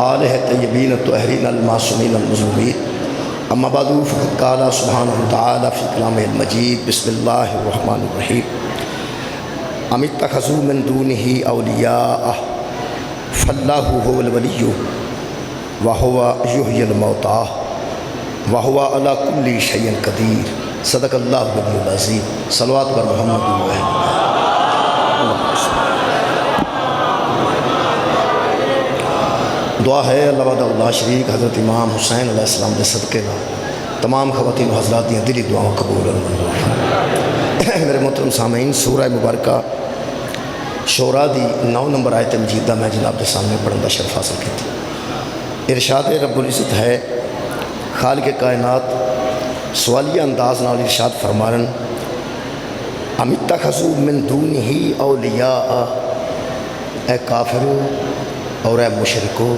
آلہ طیبین الطاہرین المعصومین المظلومین اما بعد فقد قال سبحانہ وتعالی فی کلامہ المجید بسم اللہ الرحمن الرحیم ام اتخذوا من دونہ اولیاء فاللہ هو الولی وهو یحیی الموتى وهو علی کل شیء قدیر صدق اللہ العلی العظیم صلوات پر محمد دعا ہے اللہ وحدہ لا شریک حضرت امام حسین علیہ السلام دے صدقے نال تمام خواتین و حضرات دیاں دلی دعاؤں قبول فرمائے۔ میرے محترم سامعین، سورہ مبارکہ شورا دی 9 نمبر آیت مجیدہ میں جناب دے سامنے پڑھن دا شرف حاصل کیتی۔ ارشاد رب العزت ہے، خالق کائنات سوالیہ انداز نال ارشاد فرمارن ام اتخذوا من دونہ اولیاء، اے کافرو اور اے مشرکو،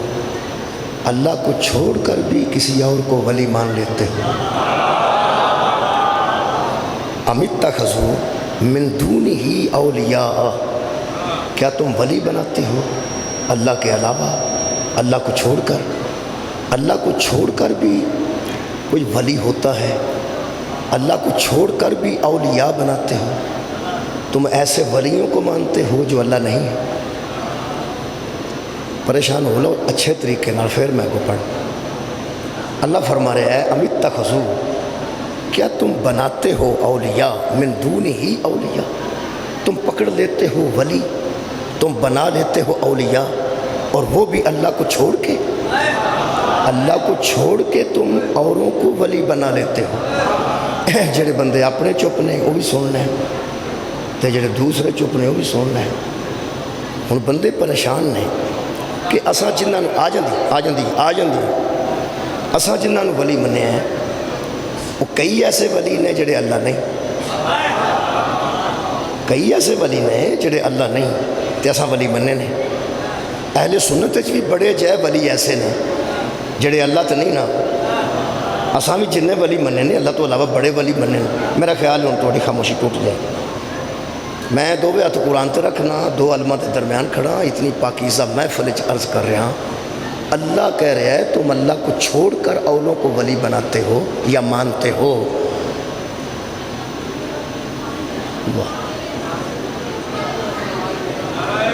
اللہ کو چھوڑ کر بھی کسی اور کو ولی مان لیتے ہو۔ ام اتخذوا من دونہ اولیاء، کیا تم ولی بناتے ہو اللہ کے علاوہ، اللہ کو چھوڑ کر؟ اللہ کو چھوڑ کر بھی کوئی ولی ہوتا ہے، اللہ کو چھوڑ کر بھی اولیاء بناتے ہو۔ تم ایسے ولیوں کو مانتے ہو جو اللہ نہیں ہے۔ پریشان ہو لو اچھے طریقے نال، پھر میں کو پڑھ۔ اللہ فرما رہے ہیں ام اتخذوا، کیا تم بناتے ہو اولیاء من دونہ اولیاء، تم پکڑ لیتے ہو ولی، تم بنا لیتے ہو اولیاء، اور وہ بھی اللہ کو چھوڑ کے، اللہ کو چھوڑ کے تم اوروں کو ولی بنا لیتے ہو۔ جڑے بندے اپنے چپ نے وہ بھی سننا ہے، تے جڑے دوسرے چپ نے وہ بھی سننا ہے۔ ہن بندے پریشان نے کہ اساں جنہاں آ جاندی اساں جنہاں ولی مننے ہیں وہ کئی ایسے ولی نے جڑے اللہ نہیں، کئی ایسے ولی نے جڑے اللہ نہیں تے اساں ولی مننے نے۔ اہل سنت وچ بھی بڑے جے ولی ایسے نے جڑے اللہ تے نہیں نا، اساں بھی جننے ولی مننے نے اللہ تو علاوہ بڑے ولی مننے نے۔ میرا خیال ہے ہن تہاڈی خاموشی ٹوٹ جائے۔ میں دو ہاتھ قرآن تے رکھنا، دو علماء کے درمیان کھڑا، اتنی پاکیزہ محفل وچ عرض کر رہا ہوں، اللہ کہہ رہا ہے تم اللہ کو چھوڑ کر اولوں کو ولی بناتے ہو یا مانتے ہو۔ واہ،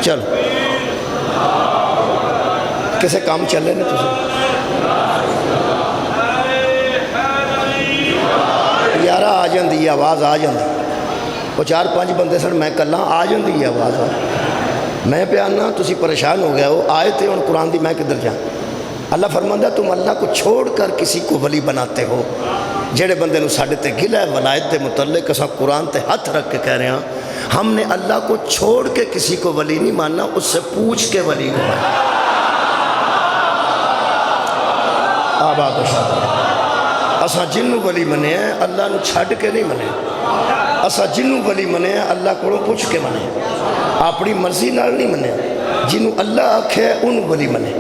چلو کسے کام چلے نا تسے یارہ آ جاندی آواز آ جاندی، وہ 4-5 بندے سن میں کلا آ جاندی آواز آ، میں پیانا تسی پریشان ہو گیا ہو آئے تھے ان قرآن دی میں کدھر جاؤں۔ اللہ فرماندا تم اللہ کو چھوڑ کر کسی کو ولی بناتے ہو۔ جڑے بندے نو ساڈے تے گلہ ہے ولایت دے متعلق، اساں قرآن تے ہاتھ رکھ کے کہہ رہے ہیں ہم نے اللہ کو چھوڑ کے کسی کو ولی نہیں ماننا، اس سے پوچھ کے ولی کو ماننا۔ آباد و شاد اساں جنوں ولی منے ہیں اللہ نو چھڈ کے نہیں منے، اساں جنوں ولی منے ہیں اللہ کو پوچھ کے منے، اپنی مرضی نال نہیں منے، جنوں اللہ آکھے انہوں ولی منے۔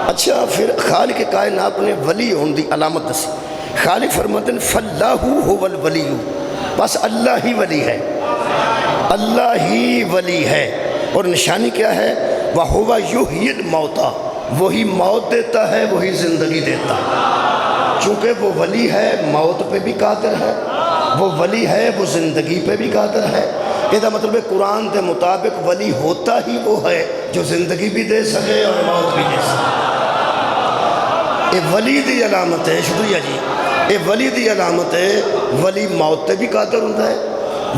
اچھا پھر خالق کائنات نے ولی ہون دی علامت دسی، خالق فرماتے ہیں فاللہ هو الولی، بس اللہ ہی ولی ہے، اللہ ہی ولی ہے۔ اور نشانی کیا ہے؟ وَهُوَ يُحْيِي الْمَوْتَى، وہی موت دیتا ہے وہی زندگی دیتا ہے۔ چونکہ وہ ولی ہے موت پہ بھی قادر ہے، وہ ولی ہے وہ زندگی پہ بھی قادر ہے۔ یہ مطلب ہے قرآن کے مطابق ولی ہوتا ہی وہ ہے جو زندگی بھی دے سکے اور موت بھی دے سکے۔ یہ ولی دی علامت ہے، شکریہ جی، یہ ولی دی علامت ہے، ولی موت تے بھی قادر ہوتا ہے،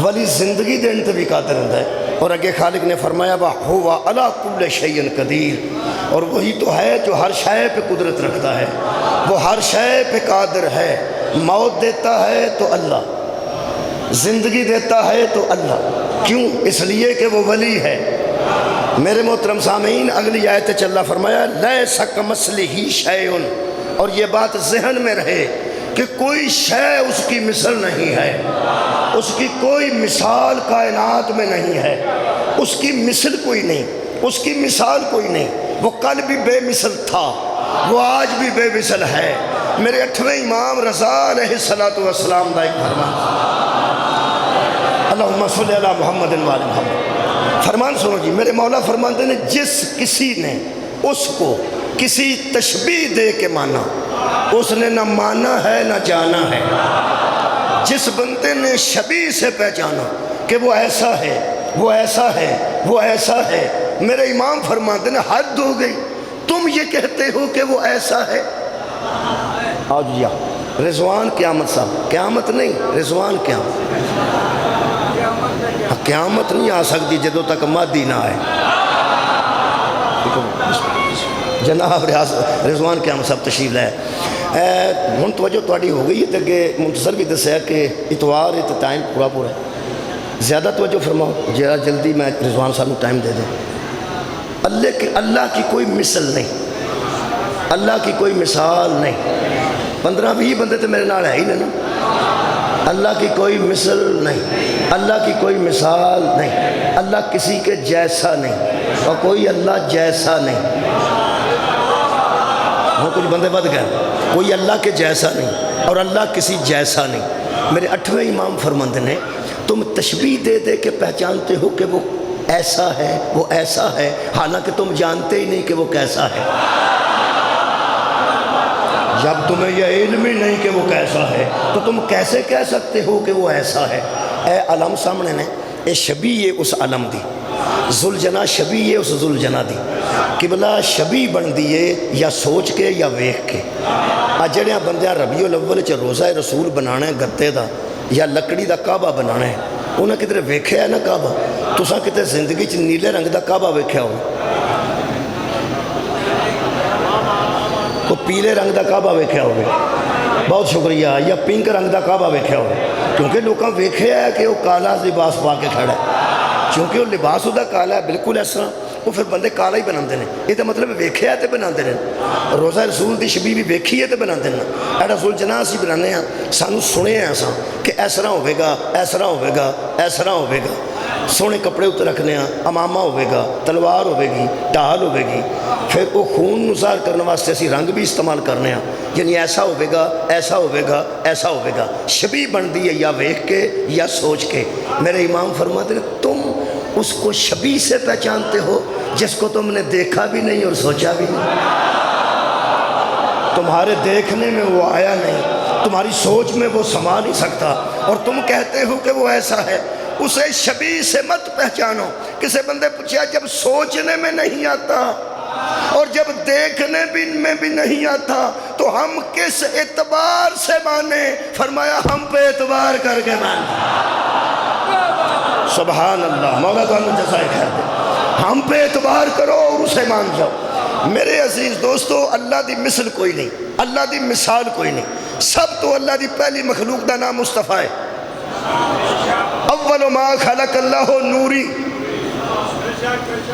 ولی زندگی دین تے بھی قادر ہوتا ہے۔ اور اگے خالق نے فرمایا وَهُوَ عَلَى كُلِّ شَيْءٍ قَدِيرٌ، اور وہی تو ہے جو ہر شے پہ قدرت رکھتا ہے، وہ ہر شے پہ قادر ہے۔ موت دیتا ہے تو اللہ، زندگی دیتا ہے تو اللہ، کیوں؟ اس لیے کہ وہ ولی ہے۔ میرے محترم سامعین، اگلی آیت چ اللہ فرمایا لیس کمثلہ شیء، اور یہ بات ذہن میں رہے کہ کوئی شے اس کی مثل نہیں ہے، اس کی کوئی مثال کائنات میں نہیں ہے، اس کی مثل کوئی نہیں، اس کی مثال کوئی نہیں۔ وہ کل بھی بے مثل تھا، وہ آج بھی بے مثل ہے۔ میرے 8ویں امام رضا علیہ السلام دا ایک فرمان، اللہم صلی علی محمد و محمد، فرمان سنو جی، میرے مولا فرماتے ہیں جس کسی نے اس کو کسی تشبیہ دے کے مانا، اس نے نہ مانا ہے نہ جانا ہے۔ جس بندے نے شبیہ سے پہچانا کہ وہ ایسا ہے، وہ ایسا ہے، وہ ایسا ہے، میرے امام فرماتے ہیں حد ہو گئی، تم یہ کہتے ہو کہ وہ ایسا ہے۔ آج یا رضوان قیامت صاحب، قیامت نہیں رضوان قیامت نہیں آ سکتی جدوں تک مادی نہ آئے۔ جناب رضوان قیامت صاحب تشریف لائے۔ ہوں توجہ تاری ہو گئی ہے کہ منتصر بھی دسیا کہ اتوار ہے تو ٹائم پورا ہے، زیادہ توجہ فرماؤ ذرا جلدی، میں رضوان صاحب کو ٹائم دے دیں۔ اللہ کی کوئی مثل نہیں، اللہ کی کوئی مثال نہیں۔ 15-20 بندے تو میرے نال ہے ہی نا۔ اللہ کی کوئی مثل نہیں، اللہ کی کوئی مثال نہیں، اللہ کسی کے جیسا نہیں، اور کوئی اللہ جیسا نہیں۔ وہ کچھ بندے بد گئے، کوئی اللہ کے جیسا نہیں اور اللہ کسی جیسا نہیں۔ میرے 8ویں امام فرماتے ہیں تم تشبیہ دے دے کے پہچانتے ہو کہ وہ ایسا ہے، وہ ایسا ہے، حالانکہ تم جانتے ہی نہیں کہ وہ کیسا ہے۔ جب تمہیں یہ علم ہی نہیں کہ وہ کیسا ہے تو تم کیسے کہہ سکتے ہو کہ وہ ایسا ہے؟ اے علم سامنے نے، اے شبیہ اس علم دی، ذوالجناح شبیہ اس ذوالجناح دی۔ قبلہ شبیہ بن دیئے یا سوچ کے یا ویکھ کے۔ جڑیاں بندیاں ربیع الاول چ روزہ رسول بنانا ہے گتے دا یا لکڑی دا کعبہ بنانا ہے، انہیں کدھر ویکھیا ہے نا کعبہ؟ تساں کتے زندگی چ نیلے رنگ دا کعبہ ویکھیا ہو؟ کوئی پیلے رنگ دا کعبہ ویکھیا ہوگا؟ بہت شکریہ۔ یا پنک رنگ دا کعبہ ویکھیا ہوگا؟ کیونکہ لوگاں ویکھیا ہے کہ وہ کالا لباس پا کے کھڑا ہے، چونکہ وہ لباس وہ کالا ہے بالکل اس طرح، وہ پھر بندے کالا ہی بناتے ہیں۔ یہ تو مطلب ویکھیا ہے تو بناتے ہیں۔ روزہ رسول دی شبیہ بھی ویکھی ہے تو بناتے ہیں۔ ایڈا ذوالجناح اسی بنانے ہیں، سانو سنے ہیں اساں کہ اس طرح ہوئے گا، اس طرح ہوئے گا، اس طرح ہوئے گا۔ سونے کپڑے اتنے رکھنے ہیں، امامہ ہوئے گا، تلوار ہوئے گی، ڈھال ہوئے گی، پھر وہ خون ظاہر کرنے واسطے اسی رنگ بھی استعمال کرنے ہیں، یعنی ایسا ہوئے گا، ایسا ہوئے گا، ایسا ہوئے گا۔ شبیہ بن دی ہے یا ویکھ کے یا سوچ کے۔ میرے امام فرماتے ہیں تم اس کو شبیہ سے پہچانتے ہو جس کو تم نے دیکھا بھی نہیں اور سوچا بھی نہیں۔ تمہارے دیکھنے میں وہ آیا نہیں، تمہاری سوچ میں وہ سما نہیں سکتا، اور تم کہتے ہو کہ وہ ایسا ہے۔ اسے شبیہ سے مت پہچانو۔ کسی بندے پوچھا جب سوچنے میں نہیں آتا اور جب دیکھنے میں بھی نہیں آتا تو ہم کس اعتبار سے مانے؟ فرمایا ہم پہ اعتبار کر کے مانے۔ سبحان اللہ، مولا تعالیٰ جزائے خیر دے۔ ہم پہ اعتبار کرو اور اسے مان جاؤ۔ میرے عزیز دوستو، اللہ دی مثل کوئی نہیں، اللہ دی مثال کوئی نہیں۔ سب تو اللہ دی پہلی مخلوق دا نام مصطفیٰ ہے۔ اول ما خلق اللہ نوری،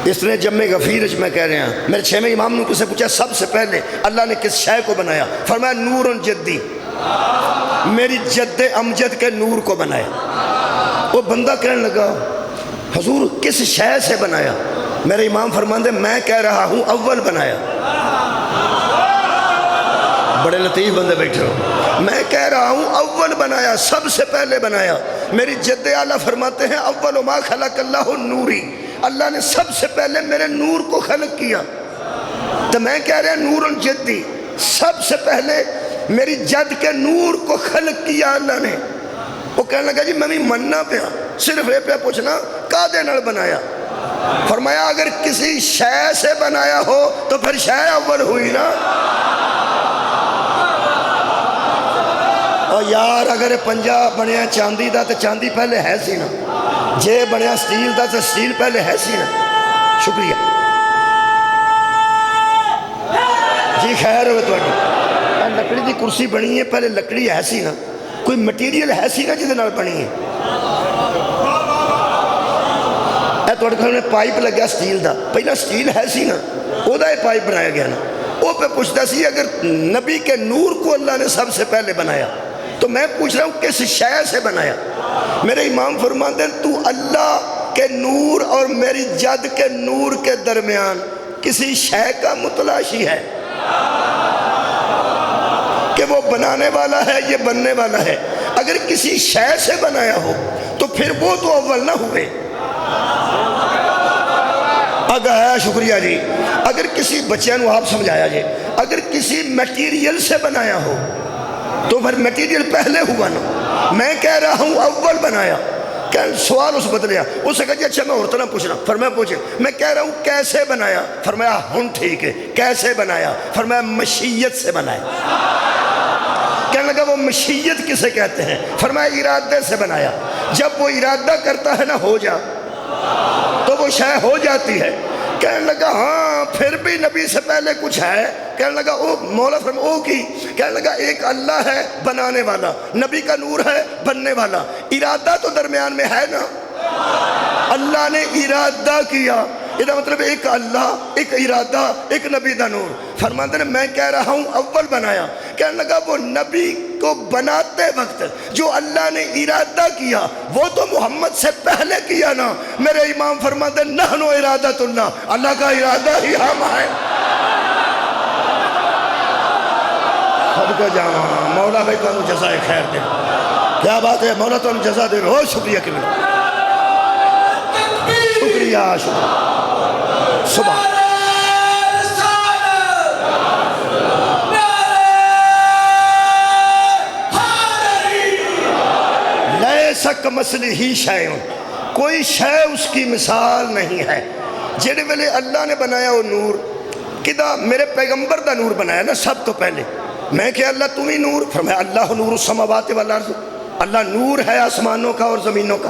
اس نے جمع غفیر میں کہہ رہے ہیں۔ میرے 6ویں امام نے کسے پوچھا سب سے پہلے اللہ نے کس شے کو بنایا؟ فرمایا نور جدی، میری جد امجد کے نور کو بنایا۔ وہ بندہ کہنے لگا حضور کس شے سے بنایا؟ میرے امام فرماندے میں کہہ رہا ہوں اول بنایا۔ بڑے لطیف بندے بیٹھے ہو، میں کہہ رہا ہوں اول بنایا، سب سے پہلے بنایا۔ میری جد اعلیٰ فرماتے ہیں اول ما خلق اللہ نوری، اللہ نے سب سے پہلے میرے نور کو خلق کیا۔ تو میں کہہ رہا نور جدی، سب سے پہلے میری جد کے نور کو خلق کیا اللہ نے۔ وہ کہنے لگا جی میں بھی مننا پیا، صرف یہ پہ پوچھنا کادے نال بنایا؟ فرمایا اگر کسی شے سے بنایا ہو تو پھر شے اول ہوئی نا۔ اور یار اگر پنجا بنیا چاندی دا تو چاندی پہلے ہے سی نا، جے بنیا سٹیل دا تو سٹیل پہلے ہے سی نا۔ شکریہ جی، خیر ہوئے تو لکڑی دی کرسی بنی ہے، پہلے لکڑی ہے سی نا، کوئی مٹیریل ہے سی نا جدے نال بنی ہے۔ اے توڑے گھر میں پائپ لگیا سٹیل دا، پہلا سٹیل ہے سی نا، او دا یہ پائپ بنایا گیا نا۔ وہ پہ پوچھتا سی اگر نبی کے نور کو اللہ نے سب سے پہلے بنایا تو میں پوچھ رہا ہوں کس شے سے بنایا؟ میرے امام فرماتے ہیں تو اللہ کے نور اور میری جد کے نور کے درمیان کسی شے کا متلاشی ہے کہ وہ بنانے والا ہے یہ بننے والا ہے۔ اگر کسی شے سے بنایا ہو تو پھر وہ تو اول نہ ہوئے۔ اگر ہے شکریہ جی، اگر کسی بچے نو آپ سمجھایا جی، اگر کسی میٹیریل سے بنایا ہو تو پھر میٹیریل پہلے ہوا نا، میں کہہ رہا ہوں اول بنایا، سوال اس بدلیا، اس سے کہا جی اچھا میں اور طرح پوچھنا، فرمایا پوچھیں، میں کہہ رہا ہوں کیسے بنایا، فرمایا ہن ٹھیک ہے، کیسے بنایا، فرمایا مشیت سے بنایا۔ کہنے لگا وہ مشیت کسے کہتے ہیں، فرمایا ارادے سے بنایا، جب وہ ارادہ کرتا ہے نا ہو جا تو وہ شے ہو جاتی ہے۔ کہنے لگا ہاں پھر بھی نبی سے پہلے کچھ ہے، کہنے لگا او مولا فرما او کی، کہنے لگا ایک اللہ ہے بنانے والا، نبی کا نور ہے بننے والا، ارادہ تو درمیان میں ہے نا، اللہ نے ارادہ کیا، یہ مطلب ایک اللہ، ایک ارادہ، ایک نبی دا نور۔ فرماتے ہیں میں کہہ رہا ہوں اول بنایا، کہنے لگا وہ نبی کو بناتے وقت جو اللہ نے ارادہ کیا وہ تو محمد سے پہلے کیا نا۔ میرے امام فرماتے ہیں نحن ارادۃ اللہ، اللہ کا ارادہ ہی ہم ہے۔ صدقہ جاواں مولا بھائی تو انہوں جزائے خیر دے، کیا بات ہے مولا تو انہوں جزا دے، بہت شکریہ کہ ملے، شکریہ شکریہ سبحان لیسا کمثلہ شیء، کوئی شے اس کی مثال نہیں ہے۔ جڑے ویلے اللہ نے بنایا وہ نور کدا میرے پیغمبر دا نور بنایا نا سب تو پہلے، میں کہ اللہ تم ہی نور، فرمایا اللہ نور السماوات والارض، اللہ نور ہے آسمانوں کا اور زمینوں کا،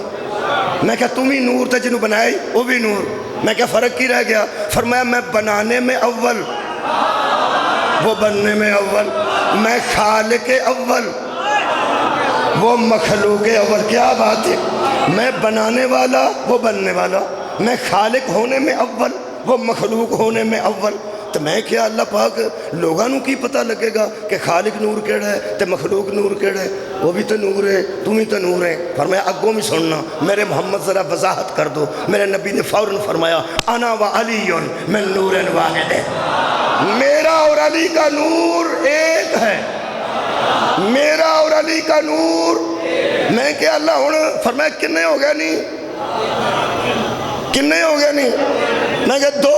میں کہ تم ہی نور تھا جنہوں بنائی وہ بھی نور، میں کیا فرق کی رہ گیا، فرمایا میں بنانے میں اول وہ بننے میں اول، میں خالق اول وہ مخلوق اول، کیا بات ہے، میں بنانے والا وہ بننے والا، میں خالق ہونے میں اول وہ مخلوق ہونے میں اول۔ تو میں کیا اللہ پاک لوگاں نو کی پتہ لگے گا کہ خالق نور کیڑا ہے تے مخلوق نور کیڑا ہے، وہ بھی تو نور ہے تم ہی تو نور ہے۔ فرمایا اگوں بھی سننا، میرے محمد ذرا وضاحت کر دو، میرے نبی نے فوراً فرمایا انا و علی من نور واحد، میرا اور علی کا نور ایک ہے، میرا اور علی کا نور، میں کہ اللہ ہوں فرمایا کنے ہو گیا نہیں، کنے ہو گیا نہیں، میں کہ دو،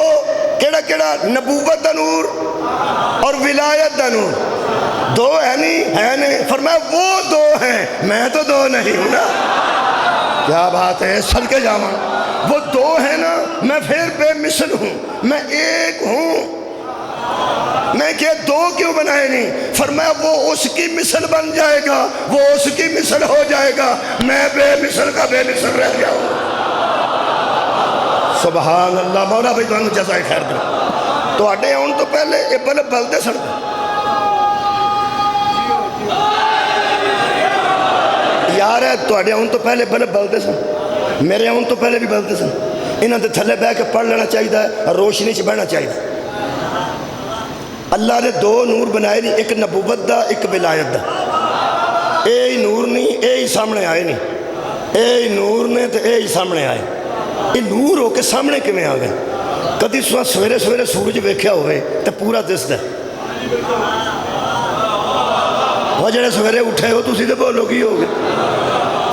کیڑا کیڑا، نبوت دا نور اور ولایت دا نور، دو ہے نہیں، ہے نہیں، فرمایا وہ دو ہیں میں تو دو نہیں ہوں نا، کیا بات ہے صدقے جاواں، وہ دو ہیں نا میں پھر بے مثل ہوں، میں ایک ہوں، میں کہ دو کیوں بنائے نہیں، فرمایا وہ اس کی مثل بن جائے گا، وہ اس کی مثل ہو جائے گا، میں بے مثل کا بے مثل رہ جاؤں۔ سبحان اللہ، مولا بھائی تو انہوں جزائے خیر دے، تو آٹے آن تو پہلے یہ بلب بلدے سڑ دے، یار ہے تو آٹے آن تو پہلے بلب بلدے سن، میرے آن تو پہلے بھی بلدے سن، انہوں نے تھلے بہ کے پڑھ لینا چاہیے اور روشنی چ بہنا چاہیے۔ اللہ نے دو نور بنائے نہیں، ایک نبوت دا ایک ولایت دا، اے ہی نور نہیں اے ہی سامنے آئے نہیں، اے ہی نور نے تو اے ہی سامنے آئے، یہ نور ہو کے سامنے کیویں آ گئے، کدی سویرے سویرے سورج ویکھیا ہوئے تو پورا دسدا، وہ جڑے سویرے اٹھے ہو تسی تے بولو کی ہو گئے،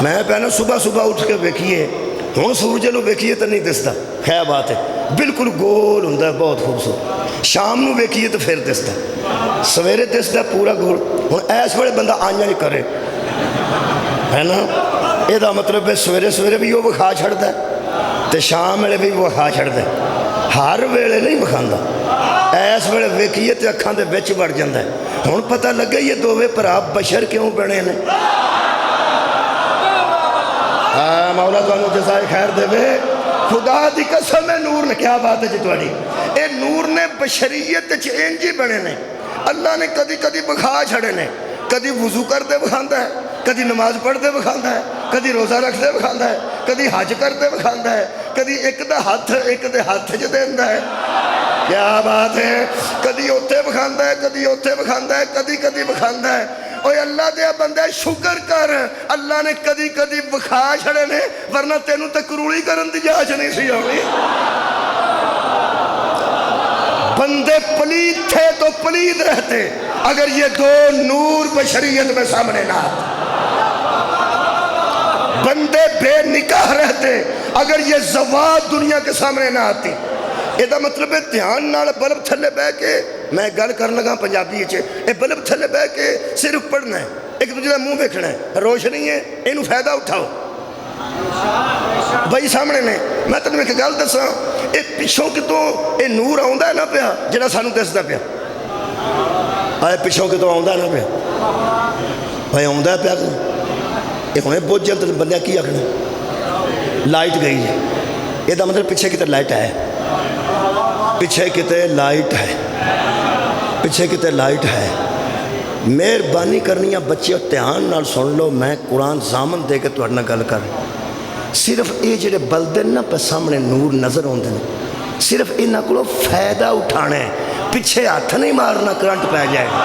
میں پہنا صبح صبح اٹھ کے ویکھیے ہوں سورج نو ویکھیے تو نہیں دسدا، خیر بات ہے بالکل گول ہوندا ہے بہت خوبصورت، شام نو ویکھیے تو پھر دسدا، سویرے دسدا پورا گول، ہوں ایس ویلے بندہ آئیاں ہی کرے ہے نا، یہ دا مطلب ہے سویرے سویرے بھی وہ وکھا چھڑدا ہے تے شام ویلے بھی وکھا چھڑدا ہے، ہر ویلے نہیں وکھاندا، ایس ویلے ویکھیے تے اکھاں دے وچ وڑ جاندا ہے۔ ہن پتہ لگے یہ دوویں بھرا بشر کیوں بنے نے، مولا تانوں جزائے خیر دے، خدا دی قسم ہے نور نے، کیا بات ہے جی تواڈی، اے نور نے بشریت وچ انج ہی بنے نے، اللہ نے کدی کدی وکھا چھڑے نے، کدی وضو کردے وکھاندا ہے، کدی نماز پڑھدے وکھاندا ہے، کدی روزہ رکھدے وکھاندا ہے، کدی حج کردے وکھاندا ہے، کدی ایک دا ہاتھ ایک دے ہاتھ چ دیندا ہے، کیا بات ہے، کدی اوتھے وکھاندا ہے کدی اوتھے وکھاندا ہے، کدی کدی وکھاندا ہے۔ اوے اللہ دے بندے شکر کر، اللہ نے کدی کدی وکھا چھڑے نے، ورنہ تینوں تے کروڑی کرن دی جاچ نہیں سی ہونی۔ بندے پلید تھے تو پلید رہتے اگر یہ دو نور بشریت میں سامنے نہ آتے، بندے بے نکاح رہتے اگر یہ زوات دنیا کے سامنے نہ آتی، ਇਹਦਾ ਮਤਲਬ ਹੈ ਧਿਆਨ ਨਾਲ ਬਲਬ ਥੱਲੇ ਬਹਿ ਕੇ, ਮੈਂ ਗੱਲ ਕਰਨ ਲੱਗਾ ਪੰਜਾਬੀ 'ਚ, ਇਹ ਬਲਬ ਥੱਲੇ ਬਹਿ ਕੇ ਸਿਰਫ ਪੜ੍ਹਨਾ ਹੈ, ਇੱਕ ਦੂਜੇ ਦਾ ਮੂੰਹ ਵੇਖਣਾ ਹੈ, ਰੋਸ਼ਨੀ ਹੈ, ਇਹਨੂੰ ਫਾਇਦਾ ਉਠਾਓ। ਬਾਈ ਸਾਹਮਣੇ ਨੇ, ਮੈਂ ਤੈਨੂੰ ਇੱਕ ਗੱਲ ਦੱਸਾਂ, ਇਹ ਪਿੱਛੋਂ ਕਿਤੋਂ ਇਹ ਨੂਰ ਆਉਂਦਾ ਨਾ ਪਿਆ ਜਿਹੜਾ ਸਾਨੂੰ ਦਿਸਦਾ ਪਿਆ, ਆਏ ਪਿੱਛੋਂ ਕਿਤੋਂ ਆਉਂਦਾ ਨਾ ਪਿਆ, ਭਾਈ ਆਉਂਦਾ ਪਿਆ। ਇਹ ਹੁਣੇ ਬੁੱਝ ਜਾਂ ਤੈਨੂੰ ਬੰਦਿਆਂ ਕੀ ਆਖਣਾ, ਲਾਈਟ ਗਈ ਹੈ, ਇਹਦਾ ਮਤਲਬ ਪਿੱਛੇ ਕਿਤੇ ਲਾਈਟ ਹੈ, ਪਿੱਛੇ ਕਿਤੇ ਲਾਈਟ ਹੈ, ਪਿੱਛੇ ਕਿਤੇ ਲਾਈਟ ਹੈ। ਮਿਹਰਬਾਨੀ ਕਰਨੀ ਆ ਬੱਚਿਓ, ਧਿਆਨ ਨਾਲ ਸੁਣ ਲਓ, ਮੈਂ ਕੁਰਾਨ ਜ਼ਾਮਨ ਦੇ ਕੇ ਤੁਹਾਡੇ ਨਾਲ ਗੱਲ ਕਰ, ਸਿਰਫ ਇਹ ਜਿਹੜੇ ਬਲਦੇ ਨਾ ਪੇ ਸਾਹਮਣੇ ਨੂਰ ਨਜ਼ਰ ਆਉਂਦੇ ਨੇ, ਸਿਰਫ ਇਹਨਾਂ ਕੋਲੋਂ ਫਾਇਦਾ ਉਠਾਣਾ ਹੈ, ਪਿੱਛੇ ਹੱਥ ਨਹੀਂ ਮਾਰਨਾ, ਕਰੰਟ ਪੈ ਜਾਏਗਾ।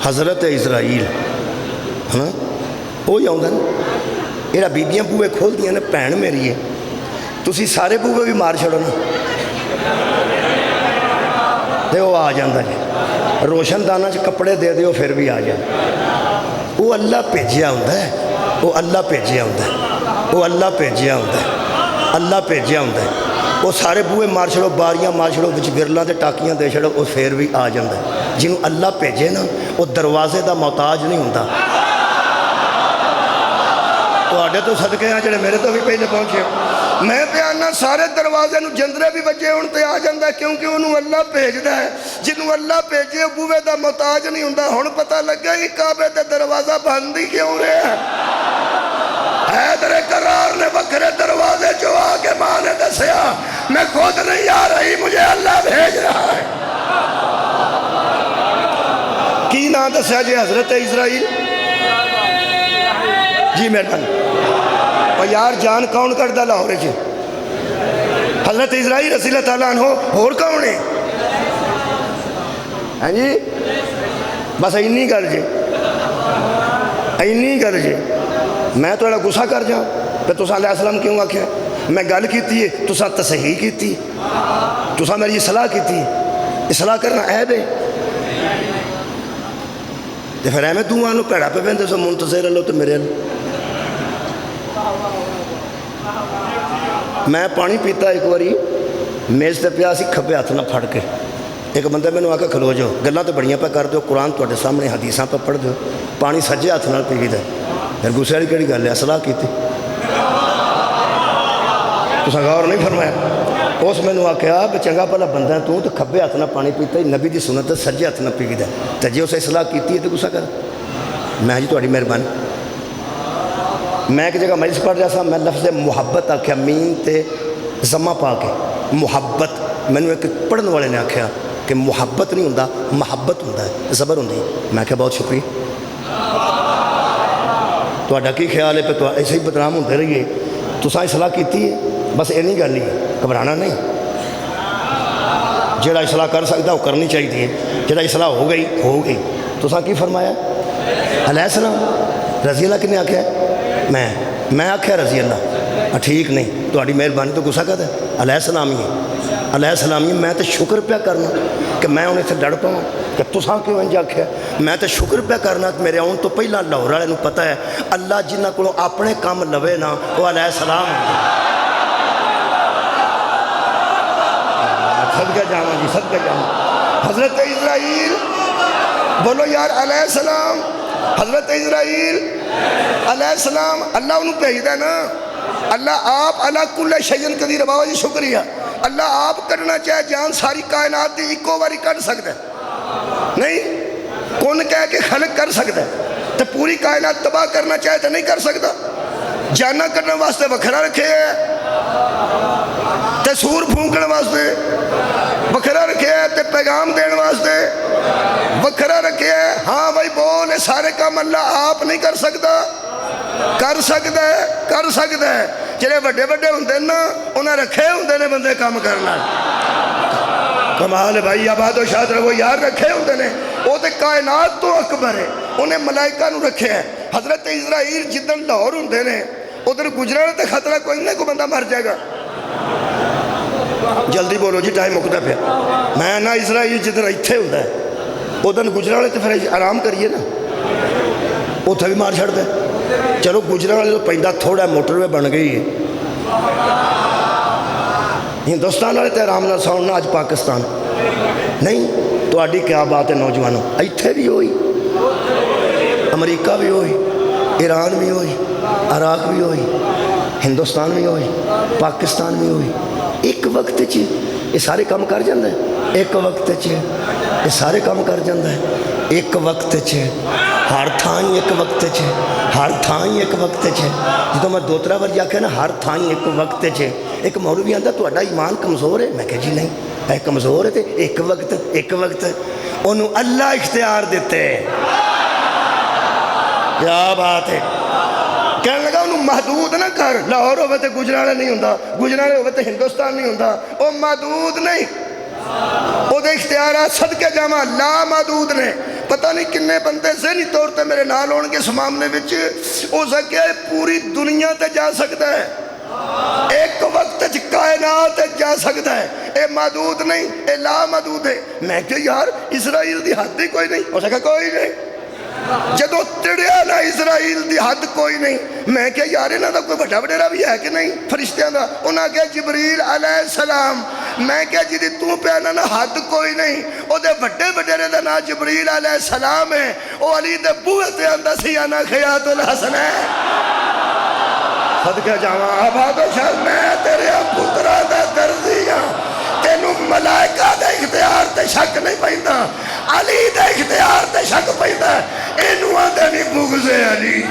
حضرت اسرائیل ہے نا وہی آتا نا یہ بیبیاں بوئے کھولدیاں نے بھن میری ہے تسی سارے بوئے بھی مار چھڑو نا تو وہ آ جاتا جی روشن دانہ چ کپڑے دے دیو پھر بھی آ جائے وہ اللہ بھیجیا ہوتا ہے وہ اللہ بھیجیا ہوتا ہے وہ اللہ بھیجیا ہوتا ہے اللہ بھیجیا ہوتا ہے وہ سارے بوئے مار چھڑو باریاں مار چھڑو وچ گرلاں تے ٹاکیاں دے چھڑو وہ پھر بھی آ جاتا ہے جنہوں اللہ بھیجے نا وہ دروازے دا محتاج نہیں ہوتا تو صدقے ہیں جڑے میرے تو بھی پہلے پہنچے میں پیانا سارے دروازے نو جندرے بھی بجے ہون تے آ جاندہ ہے کیونکہ انہوں اللہ بھیجدا ہے جنہوں اللہ بھیجے بوئے دا محتاج نہیں ہوندہ ہون پتہ لگا ہی کعبے تے دروازہ بندی کیوں رہے ہیں حیدر قرار نے بکرے دروازے جو آگے ماں نے دسیا میں خود نہیں آ رہی مجھے اللہ بھیج رہا ہے کی نا دسیا جی حضرت اسرائیل جی مہربانی اور یار جان کون کردہ لاہورے جی حضرت اسرائیل رضی اللہ تعالیٰ عنہ اور کون ہے ہاں جی بس اینی کر جی اینی کر جی میں تو ایڈا گسا کر جاؤں پہ تسا علیہ السلام کیوں آکھیا میں گل کیتی ہے تسا تصحیح کیتی تسا میری اصلاح کیتی اصلاح کرنا عیب ہے تو پھر میں دوں آنو پیڑا پہ بہندے سو منتظر اللہ تو میرے اللہ میں پانی پیتا ایک واری میز تے پیا سی کھبے ہاتھ نہ پھڑ کے ایک بندہ میں نے آکے کھلو جاؤ گلاں تو بڑیاں پہ کر دو قرآن تو سامنے حدیثاں پہ پڑھ دو پانی سجے ہاتھ نہ پی دے پھر گسے والی کیڑی گل ہے اصلاح کیتی تساں غور نہیں فرمایا اس میں نے آکھیا بے چنگا پہلا بندہ ہے تو کھبے ہاتھ نہ پانی پیتا ہے نبی دی سنت سجے ہاتھ نہ پی دے تے جے اسے اصلاح کیتی ہے تو گسا کر میں جی تہاڈی مہربانی میں ایک جگہ مجلس پڑھ رہا تھا میں لفظ محبت آکھیا مین تے زمہ پا کے محبت میں نے ایک پڑھنے والے نے آکھیا کہ محبت نہیں ہوندہ محبت ہوندہ ہے زبر ہوندی میں کہا بہت شکریہ تو اڈا کی خیال ہے پہ تو ایسے ہی بدنام ہوندے رہیے تو ساں اصلاح کیتی ہے بس یہ نہیں گل نہیں گھبرانا نہیں جڑا اصلاح کر سکتا وہ کرنی چاہیے جڑا اصلاح ہو گئی تو ساں کی فرمایا علیہ السلام رضی اللہ کنے آکھیا میں آکھیا رضی اللہ ٹھیک نہیں تو اڈی مہربانی تو گسا کر ہے علیہ السلام ہی علیہ السلام ہی میں تو شکر پیا کرنا کہ میں انہیں سے ڈڑ پاؤں کہ تساں کیوں انج آکھیا میں تو شکر پیا کرنا کہ میرے آن تو پہلا لاہور والے نوں پتہ ہے اللہ جنہ کو اپنے کام لوے نا وہ علیہ السلام صدقہ جاواں جی صدقہ جاواں حضرت اسرائیل بولو یار علیہ السلام حضرت اسرائیل علیہ السلام اللہ انہوں بھیج دے نا اللہ آپ علی کل شیء قدیر بابا جی شکریہ اللہ آپ کرنا چاہے جان ساری کائنات دی ایکو باری کر سکتا ہے نہیں کون کہہ کے خلق کر سکتا ہے تو پوری کائنات تباہ کرنا چاہے تو نہیں کر سکتا جانا کرنے واسطے وکھرا رکھے ہے تے سور پھونکنے واسطے وکھرا رکھے ہے تے پیغام دین واسطے وکھرا رکھے ہے ہاں بھائی بولے سارے کام اللہ آپ نہیں کر سکتا کر سکتا ہے جڑے بڑے بڑے ہوندے نا انہیں رکھے ہوندے نے بندے کام کرنا کمال ہے بھائی آباد و شاد رہو یار رکھے ہوندے نے وہ تے کائنات تو اکبر ہے انہیں ملائکہ نو رکھے ہیں حضرت اسرائیل جدن لاہور ہوندے نے ادھر گجرانے تے خطرہ کوئی نہیں کو بندہ مر جائے گا جلدی بولو جی ٹائم مکتا پیا میں نا اسرائیل جدن اتھے ہوندہ ہے ادھر گجرانے تے پھر آرام کریے نا اتھے بھی مار چھڑ دے چلو گجرانے تو پہندہ تھوڑا موٹر میں بن گئی ہے ہندوستان والے تے آرام نہ ساؤنڈنا آج پاکستان نہیں تو آڈی کیا بات ہے نوجوانوں اتھے بھی ہوئی امریکہ بھی ہوئی ایران بھی ہوئی عراق بھی ہوئی ہندوستان بھی ہوئی پاکستان بھی ہوئی ایک وقت چی یہ سارے کام کر جاندہ ہے ایک وقت چی یہ سارے کام کر جاندہ ہے ایک وقت چی ہر تھائیں ایک وقت چی ہر تھائیں ایک وقت چی جدو میں دو ترہ بار جا کے نا ہر تھائیں ایک وقت چی ایک مولوی آندہ تو اڈا ایمان کمزور ہے میں کہا جی نہیں کمزور ہے ایک وقت انہوں اللہ اختیار دیتے کیا بات ہے کہنے لگا انہوں محدود نہ کر لاہور ہوئے تے گجرانے نہیں ہوندہ گجرانے ہوئے تے ہندوستان نہیں ہوندہ وہ محدود نہیں وہ دے اختیارات صدقے جامع لا محدود نے پتہ نہیں کنے بندے ذہنی طور تے میرے نال ہون گے اس معاملے وچ ہو سکے پوری دنیا تے جا سکتا ہے، ایک وقت کائنات جا سکتا ہے، اے محدود نہیں، اے لا محدود ہے۔ میں کہ یار اسرائیل دی حد ہی کوئی نہیں، ہو سکا کوئی نہیں، جدو تڑیا نا اسرائیل دی حد کوئی نہیں۔ میں کہ یار انہاں دا کوئی بڑا وڈیرا بھی ہے کہ نہیں فرشتیاں دا؟ انہاں کہ جبریل علیہ السلام۔ میں کہ جدی تو پہنا نا حد کوئی نہیں، او دے بڑے وڈیرے دا نا جبریل علیہ السلام ہے، او علی دے بوئے تے اندہ سی انا خیات الحسن ہے۔ صدقہ جاواں آباد و شاہ میں تیرے پترہ دا درزیاں، تینوں ملائکہ دے اختیار تے شک نہیں پہندا، علی دے اختیار تے شک پہندا، اینو آدھے نہیں بغض علی۔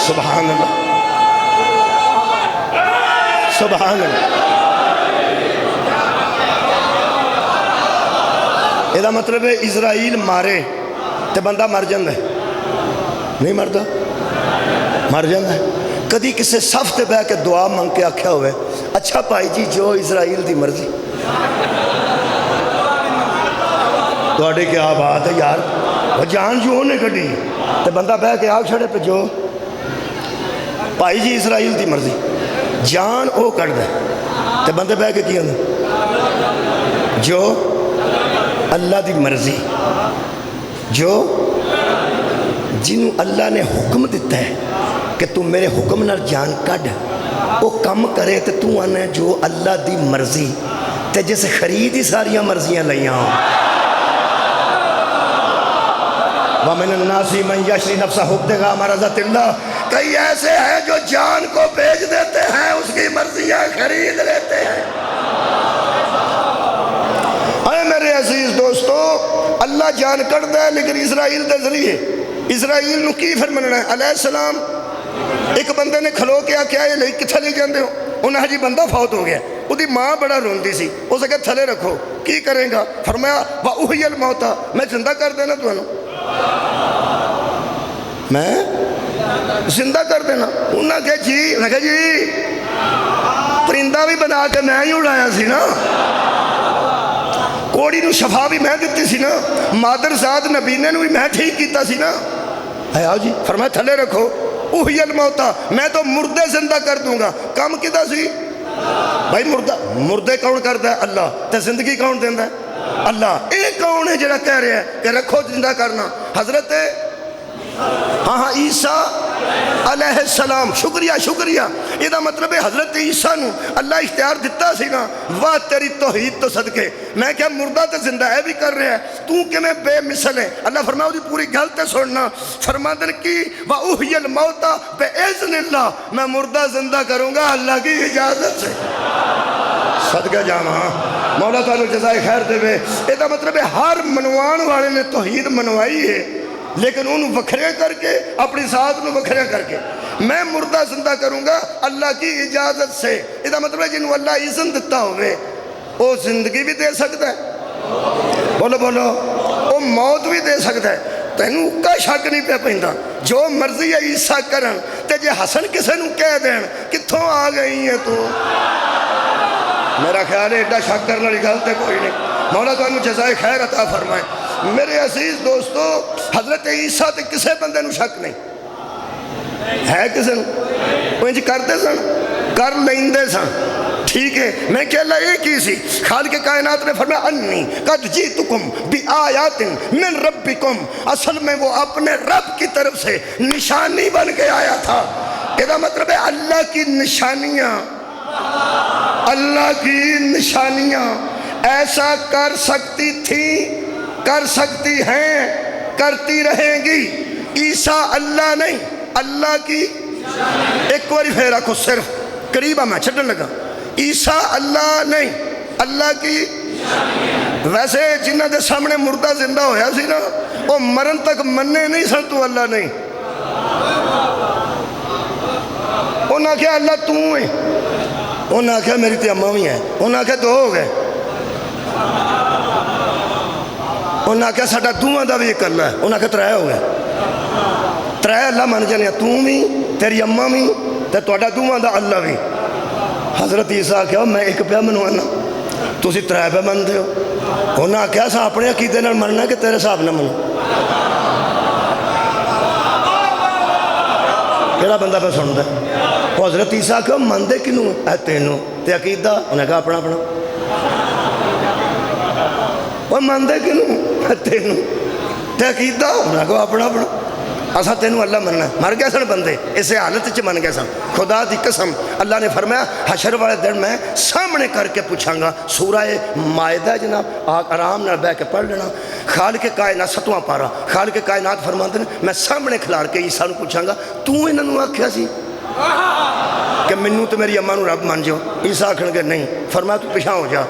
سبحان اللہ، سبحان اللہ۔ یہ مطلب ہے اسرائیل مارے تے بندہ مر جاندہ ہے؟ نہیں مردا، مر جاندہ ہے۔ کدی کسے صف تے بہ کے دعا مانگ کے آکھیا ہوئے اچھا بھائی جی جو اسرائیل دی مرضی؟ توڑے کیا بات ہے یار، وہ جان جو ہونے کٹی تے بندہ بہ کے آگ چھڑے پہ جو بھائی جی اسرائیل دی مرضی، جان او کر دے تے بندے بہ کے کیا جو اللہ دی مرضی، جو جنہوں اللہ نے حکم دیتا ہے کہ تم میرے حکم نہ جان کڈ وہ کم کرے تے تو آنے جو اللہ دی مرضی تے جیسے خرید ہی ساریاں مرضیاں لئیاں ہوں۔ وَمِنَ النَّاسِ مَنْ يَشْرِي نَفْسَهُ ابْتِغَاءَ مَرْضَاتِ اللَّهِ، کئی ایسے ہیں جو جان کو بیچ دیتے ہیں، اس کی مرضیاں خرید لیتے ہیں۔ اے میرے عزیز دوستو، اللہ جان کر دے لیکن اسرائیل دے ذریعے اسرائیل نو کی فرمانا ہے؟ علیہ السلام ایک بندے نے کھلو کے آکھیا یہ لئی کتھا لے جاندے ہو؟ انہاں جی بندہ فوت ہو گیا، وہ دی ماں بڑا روندی سی، اس نے کہا تھلے رکھو، کی کریں گا؟ فرمایا وَأُحْيَ الْمَوْتَى، میں زندہ کر دینا تو انہوں، میں زندہ کر دینا۔ انہاں کہا جی، انہاں کہا جی پرندہ بھی بنا کے میں ہی اڑایا سی نا، کوڑی نو شفا بھی میں دیتی سی نا، مادر زاد نبینے نو بھی میں ٹھیک کیتا سی نا۔ ہے آؤ جی، فرمایا تھلے رکھو، اُحْيَ الْمَوْتَى، میں تو مردے زندہ کر دوں گا۔ کام کیتا سی؟ بھائی مردے کون کرتا ہے؟ اللہ۔ تے زندگی کون دیندہ ہے؟ اللہ۔ ایک کون ہے جڑا کہہ رہے ہیں کہ رکھو زندہ کرنا؟ حضرت ہاں عیسیٰ علیہ السلام۔ شکریہ۔ یہ دا مطلب ہے حضرت عیسیٰ نو اللہ اختیار دیتا سی نا، واہ تیری توحید تو صدقے، میں کیا مردہ تے زندہ ہے بھی کر رہے ہیں، تو کہ میں بے مثل ہے۔ اللہ فرمایا دی پوری گل تے سننا، فرماندن کی وَأُحْيَ الْمَوْتَى بِإِذْنِ اللَّهِ، میں مردہ زندہ کروں گا اللہ کی اجازت سے۔ صدقہ جامعہ مولا تعالیٰ جزائے خیر دے وے۔ یہ دا مطلب ہے ہر منوان والے نے توحید منوائی ہے، لیکن انہوں وکھرے کر کے اپنی ذات میں وکھرے کر کے میں مردہ زندہ کروں گا اللہ کی اجازت سے۔ یہ دا مطلب ہے جنہوں اللہ اذن دیتا ہوئے وہ زندگی بھی دے سکتا ہے، بولو وہ موت بھی دے سکتا ہے، تینوں کا شک نہیں پہ پہندا، جو مرضی ہے عیسیٰ کرن تے جے حسن کسے نوں کہہ دین کتھوں آ گئی ہیں تو؟ میرا خیال ہے ایڈا شک کرنے والی گل تے کوئی نہیں۔ مولا تعالیٰ جزائے خیر عطا فرمائے۔ میرے عزیز دوستو، حضرت عیسیٰ تے کسے بندے نو شک نہیں ہے، کسے نو وہ انج کرتے سن، کر لیندے سن، ٹھیک ہے۔ میں کہ اللہ ایک ہی سی، خالق کائنات نے فرمایا انی قد جئتکم بآیات من ربکم، اصل میں وہ اپنے رب کی طرف سے نشانی بن کے آیا تھا۔ یہ مطلب ہے اللہ کی نشانیاں، اللہ کی نشانیاں ایسا کر سکتی تھی، کر سکتی ہیں، کرتی رہیں گی۔ عیسیٰ اللہ نہیں، اللہ کی ایک واری پھر رکھو، صرف قریبہ میں چھٹن لگا، عیسیٰ اللہ نہیں، اللہ کی۔ ویسے جنہ دے سامنے مردہ زندہ ہویا سی نا، وہ مرن تک مننے نہیں سن تو اللہ نہیں۔ انہاں کہا اللہ تو ہے، انہاں کہا میری تے اماں بھی ہے، انہاں کہا دو ہو گئے، انہاں کہا ساڑھا دوہاں دا بھی ایک اللہ ہے، انہاں کہا ترائے ہو گئے، ترائے اللہ مان جانے، تو بھی تیری اماں بھی تے تہاڈا دوواں دا اللہ بھی۔ حضرت عیسیٰ آخیا میں ایک پیا منوانا، تسی ترے پہ منتے ہو۔ انہاں آخیا اساں اپنے عقیدے نال مننا کہ تیرے حساب نہ منو۔ کیڑا بندہ پہ سندا ہے؟ وہ حضرت عیسیٰ آخیا مندے کنوں اے تینوں تے عقیدہ؟ انہیں کہا اپنا اپنا۔ وہ مندے کنوں تینوں تے عقیدہ؟ انہیں کہا اپنا اپنا۔ اساں تینوں اللہ مننا ہے۔ مر گئے سن بندے اسے حالت چ من گئے سن۔ خدا دی قسم اللہ نے فرمایا حشر والے دن میں سامنے کر کے پوچھاں گا۔ سورہ مائدہ جناب آرام نال بیٹھ کے پڑھ لینا۔ خالق کائنات 7واں پارہ خالق کائنات فرماندے نے میں سامنے کھلار کے عیسیٰ نو پوچھاں گا تو انہاں نو آکھیا سی کہ منوں تے میری اماں نو رب مان جاؤ؟ عیسیٰ آکھن گے نہیں۔ فرمایا تو پیچھے ہو جا۔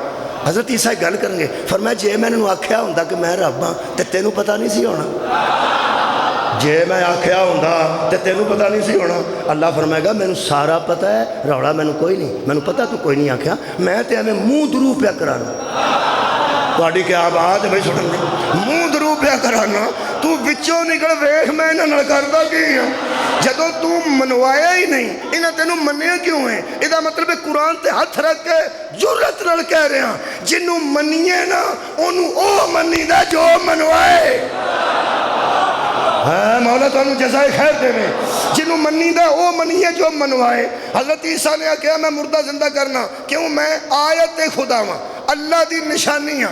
حضرت عیسیٰ گل کرن گے فرمایا جے میں انہاں نو آکھیا ہوندا کہ میں رب ہاں تے تینوں پتہ نہیں سی ہونا؟ جے میں آکھیا ہوندا تے تینوں پتہ نہیں سی ہونا؟ اللہ فرمائے گا مینوں سارا پتہ ہے، روڑا مینوں کوئی نہیں، مینوں پتہ تو کوئی نہیں آکھیا، میں تے ایویں منہ درو پیا کرانا۔ تہاڈی کیا بات ہے بھائی سنن دی؟ منہ درو پیا کرانا، تو وچوں نکل ویکھ میں انہاں نال کردا کی ہاں؟ جدوں تو منوایا ہی نہیں انہاں تینوں منیا کیوں ہے؟ ادا مطلب ہے قرآن تے ہاتھ رکھ کے جرت نال کہہ رہے ہیں جنوں منیے نا اونوں او منی دا جو منوائے۔ ہاں مولا تو انہوں جزائے خیر دے میں جنہوں منی دا او منیے جو منوائے۔ حضرت عیسیٰ نے کہا میں مردہ زندہ کرنا کیوں؟ میں آیت خدا ہاں، اللہ دی نشانیاں،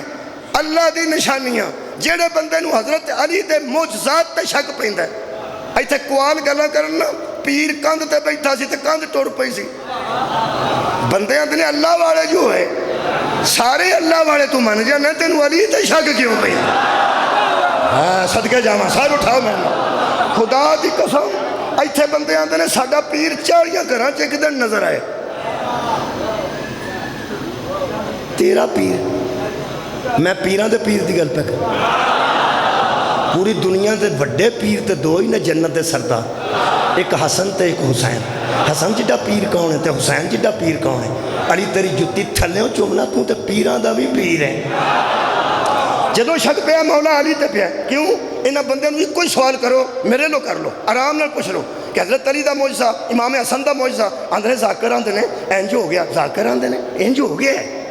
اللہ دی نشانیاں۔ جیڑے بندے نو حضرت علی دے معجزات تے شک پیندا ہے ایتھے کوال گلاں کرنا پیر کندھ تے بیٹھا سی تے کندھ ٹر پئی سی۔ بندے آندے نے اللہ والے جو ہے سارے اللہ والے تو من جانا تینوں علی تے شک کیوں پئی؟ ہاں صدقے جاواں سار اٹھاؤ میں خدا دی قسم ایتھے بندے آندے نے ساڈا پیر 40 گھراں چ ایک دن نظر آئے۔ تیرا پیر؟ میں پیراں دے پیر دی گل پہ کر پوری دنیا دے بڑے پیر تے دو ہی نے جنت دے سردار، ایک حسن تے ایک حسین۔ حسن جڈا پیر کون ہے تے حسین جڈا پیر کون ہے؟ علی تیری جتی تھلیوں چومنا تو تے پیراں دا بھی پیر ہے۔ جدو شک پیا مولا علی تے پیا کیوں؟ انہاں بندے نو کوئی سوال کرو میرے لو کر لو آرام نال پوچھ لو کہ حضرت علی دا معجزہ، امام حسن دا معجزہ، آندھے ذاکر آندھے نے انج ہو گیا، ذاکر آندھے نے انج ہو گیا ہے۔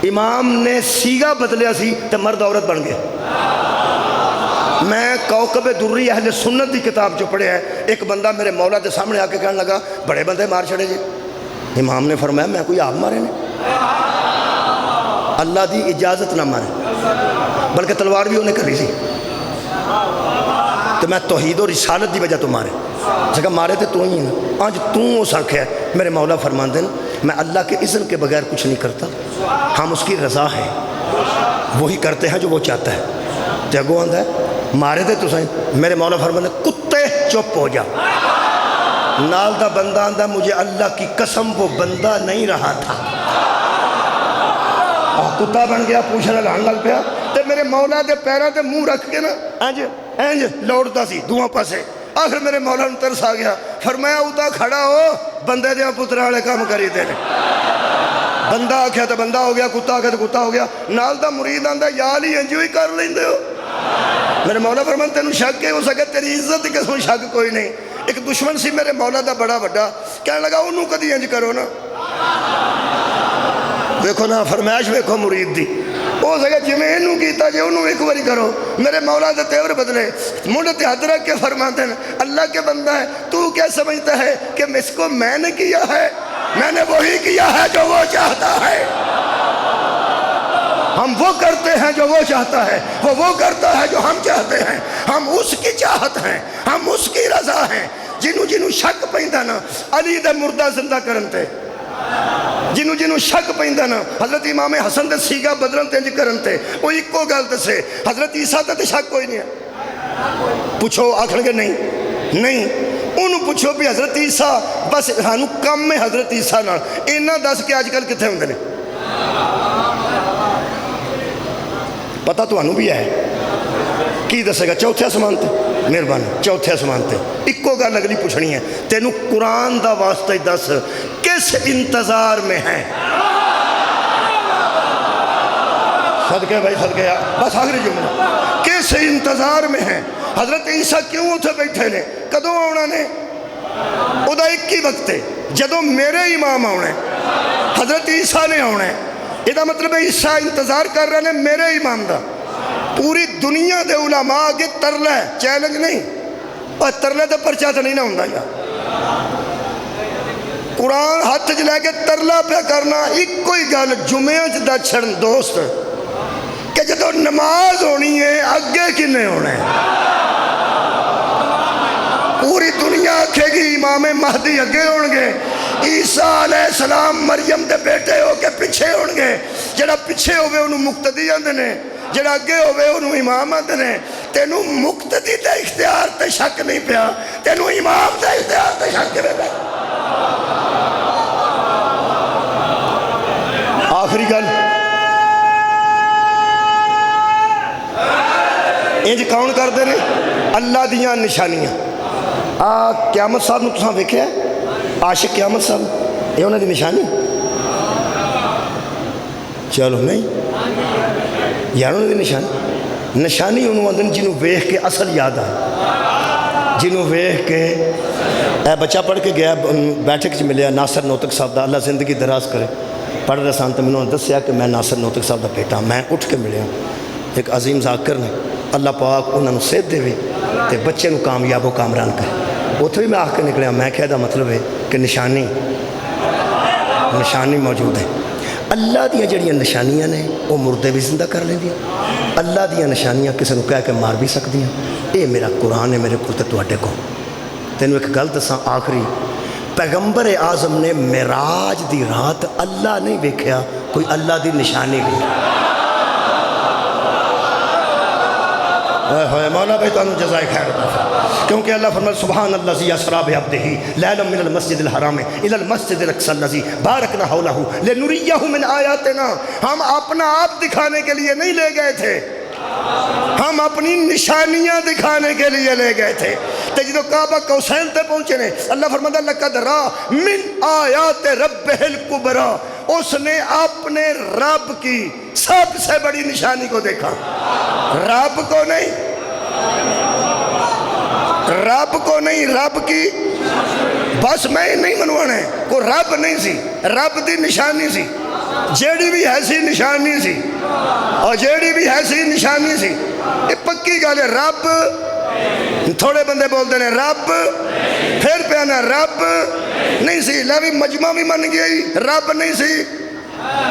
امام نے سیگا بدلیا سی تے مرد عورت بن گئے۔ میں کوکب دری اہل سنت دی کتاب جو پڑھے ہے ایک بندہ میرے مولا دے سامنے آ کے کہنے لگا بڑے بندے مار چھڑے جی۔ امام نے فرمایا میں کوئی آپ مارے نے؟ اللہ دی اجازت نہ مارے بلکہ تلوار بھی انہیں کری سی تو میں توحید و رسالت دی وجہ تو مارے جگہ مارے تھے تو ہی نا آج تو اس آنکھے ہے۔ میرے مولا فرمان دیں میں اللہ کے اذن کے بغیر کچھ نہیں کرتا، ہم اس کی رضا ہے، وہی کرتے ہیں جو وہ چاہتا ہے۔ جگہ آندھا ہے مارے تھے تو سائیں، میرے مولا فرمان دیں کتے چپ ہو جا۔ نال دا بندہ آندھا مجھے اللہ کی قسم وہ بندہ نہیں رہا تھا، کتا بن گیا پوچھنا لان لگ پیا تے میرے مولا دے پیروں تے منہ رکھ کے نا انج لوڑتا سی دوہاں پاسے۔ آخر میرے مولا نے ترس آ گیا، فرمایا اتا کھڑا ہو بندے دیا پترہ والے کام کری دینے۔ بندہ آکھیا تو بندہ ہو گیا، کتا آکھیا تو کتا ہو گیا۔ نال دا مرید آندہ یا علی انجو ہی کر لیندے ہو۔ میرے مولا فرمان تینوں شک ہے ہو سکے تیری عزت کی قسم شک کوئی نہیں۔ ایک دشمن سی میرے مولا دا بڑا بڑا کہنے لگا انہوں کدی انج کرو نا، دیکھو نا فرمائش ویکھو مرید دی ہو سکے جی میں انہوں کیتا جی انہوں ایک باری کرو۔ میرے مولا دے تیور بدلے مونڈ تے حد رکھ کے فرماتے ہیں اللہ کے بندہ ہے تو کیا سمجھتا ہے کہ اس کو میں نے کیا ہے؟ میں نے وہی کیا ہے جو وہ چاہتا ہے۔ ہم وہ کرتے ہیں جو وہ چاہتا ہے، وہ کرتا ہے جو ہم چاہتے ہیں۔ ہم اس کی چاہت ہیں، ہم اس کی رضا ہیں۔ جنوں شک پیندا نا علی دے مردہ زندہ کرن تے، جنوں شک پیندا نا حضرت امام حسن دے سیگا بدلن تے انج کرن تے، وہ ایکو گل دسے حضرت عیسیٰ تے شک کوئی نہیں ہے۔ پوچھو آکھن گے نہیں انہوں پوچھو بھی حضرت عیسیٰ بس ہانوں کم ہے حضرت عیسیٰ نال اینا دس کے آج کل کتھے ہوندے نے؟ پتہ تو انہوں بھی ہے کی دسے گا چوتھے آسمان تے؟ مہربانی چوتھے آسمان تے ایکو گل اگلی پوچھنی ہے تینوں قرآن دا واسطہ دس کس انتظار میں ہے؟ صدقے بھائی صدقے بس آخری جملہ کس انتظار میں ہے؟ حضرت عیسیٰ کیوں اتھے بیٹھے نے؟ کدوں آنا نے؟ وہ ایک ہی وقت ہے جدو میرے امام آنا ہے، حضرت عیسیٰ نے آنا ہے۔ یہ مطلب ہے عیسیٰ انتظار کر رہے ہیں میرے امام دا۔ پوری دنیا دے علماء آگے ترلا ہے، چیلنج نہیں، اور ترلے تے پرچہ تو نہیں نہ ہوندا یا قرآن ہاتھ چ لے کے ترلا پہ کرنا۔ ایک کوئی گل جمعہ چ دچھن دوست کہ جدو نماز ہونی ہے اگے کنے ہونا ہے؟ پوری دنیا آکھے گی امام مہدی اگے ہون گے، عیسیٰ علیہ السلام مریم دے بیٹے ہو کے پیچھے ہون گے، جڑا پیچھے ہوئے انہوں مقتدی آندے نے، جڑا اگے ہوئے انہوں امام آندے نے۔ تینوں مقتدی دے اختیار تے شک نہیں پیا، تینوں امام دے اختیار تے شک میں پیا۔ آخری گل انج کون کر دے نے؟ اللہ دیاں نشانیاں۔ قیامت صاحب نو تساں ویکھیا ہے؟ عاشق قیامت صاحب یہ انہوں دی نشانی؟ چلو نہیں یار انہوں دی نشانی، نشانی انہوں اندن جنہوں ویخ کے اصل یاد آئے، جنہوں ویخ کے اے بچہ پڑھ کے گیا بیٹھک چ ملیا ناصر نوتک صاحب دا، اللہ زندگی دراز کرے، پڑھ رہا سان تو میں نے دسیا کہ میں ناصر نوتک صاحب دا بیٹا، میں اٹھ کے ملیا ایک عظیم ذاکر نے، اللہ پاک انہوں نے صحت دے تے بچے نو کامیاب و کامران کرے۔ اتھے بھی میں آخ کے نکلیا، میں کہہ دا مطلب ہے کہ نشانی موجود ہے۔ اللہ دیاں جڑیاں نشانیاں نے وہ مردے بھی زندہ کر لیں دیا، اللہ دیاں نشانیاں کسی نے کہہ کے مار بھی سکتی ہیں۔ یہ میرا قرآن ہے میرے کو تے تواڈے کو۔ تینوں ایک گل دساں آخری، پیغمبر اعظم نے معراج دی رات اللہ نہیں ویکھیا، کوئی اللہ دی نشانی بھی۔ مولا بھائی تو جزائے خیر عطا، کیونکہ اللہ فرمائے سبحان الذی اسریٰ بعبدہ لیلا من المسجد الحرام الی المسجد الاقصی الذی بارکنا حولہ لنریہ من آیاتنا۔ ہم اپنا آپ دکھانے کے لیے نہیں لے گئے تھے، ہم اپنی نشانیاں دکھانے کے لیے لے گئے تھے۔ تو جدو کعبہ قوسین تے پہنچے نے، اللہ فرماتا لقد را من آیات ربہ الکبریٰ، اس نے اپنے رب کی سب سے بڑی نشانی کو دیکھا۔ رب کو نہیں، رب کو نہیں، رب کی بس میں نہیں منوانا ہے، کوئی رب نہیں سی، رب دی نشانی سی، جیڑی بھی ایسی نشانی سی، اور جیڑی بھی ایسی نشانی سی۔ یہ پکی گل ہے، رب تھوڑے بندے بولتے ہیں رب، پھر پیانا رب نہیں سی، لیوی مجمع بھی من گیا ہی رب نہیں سی،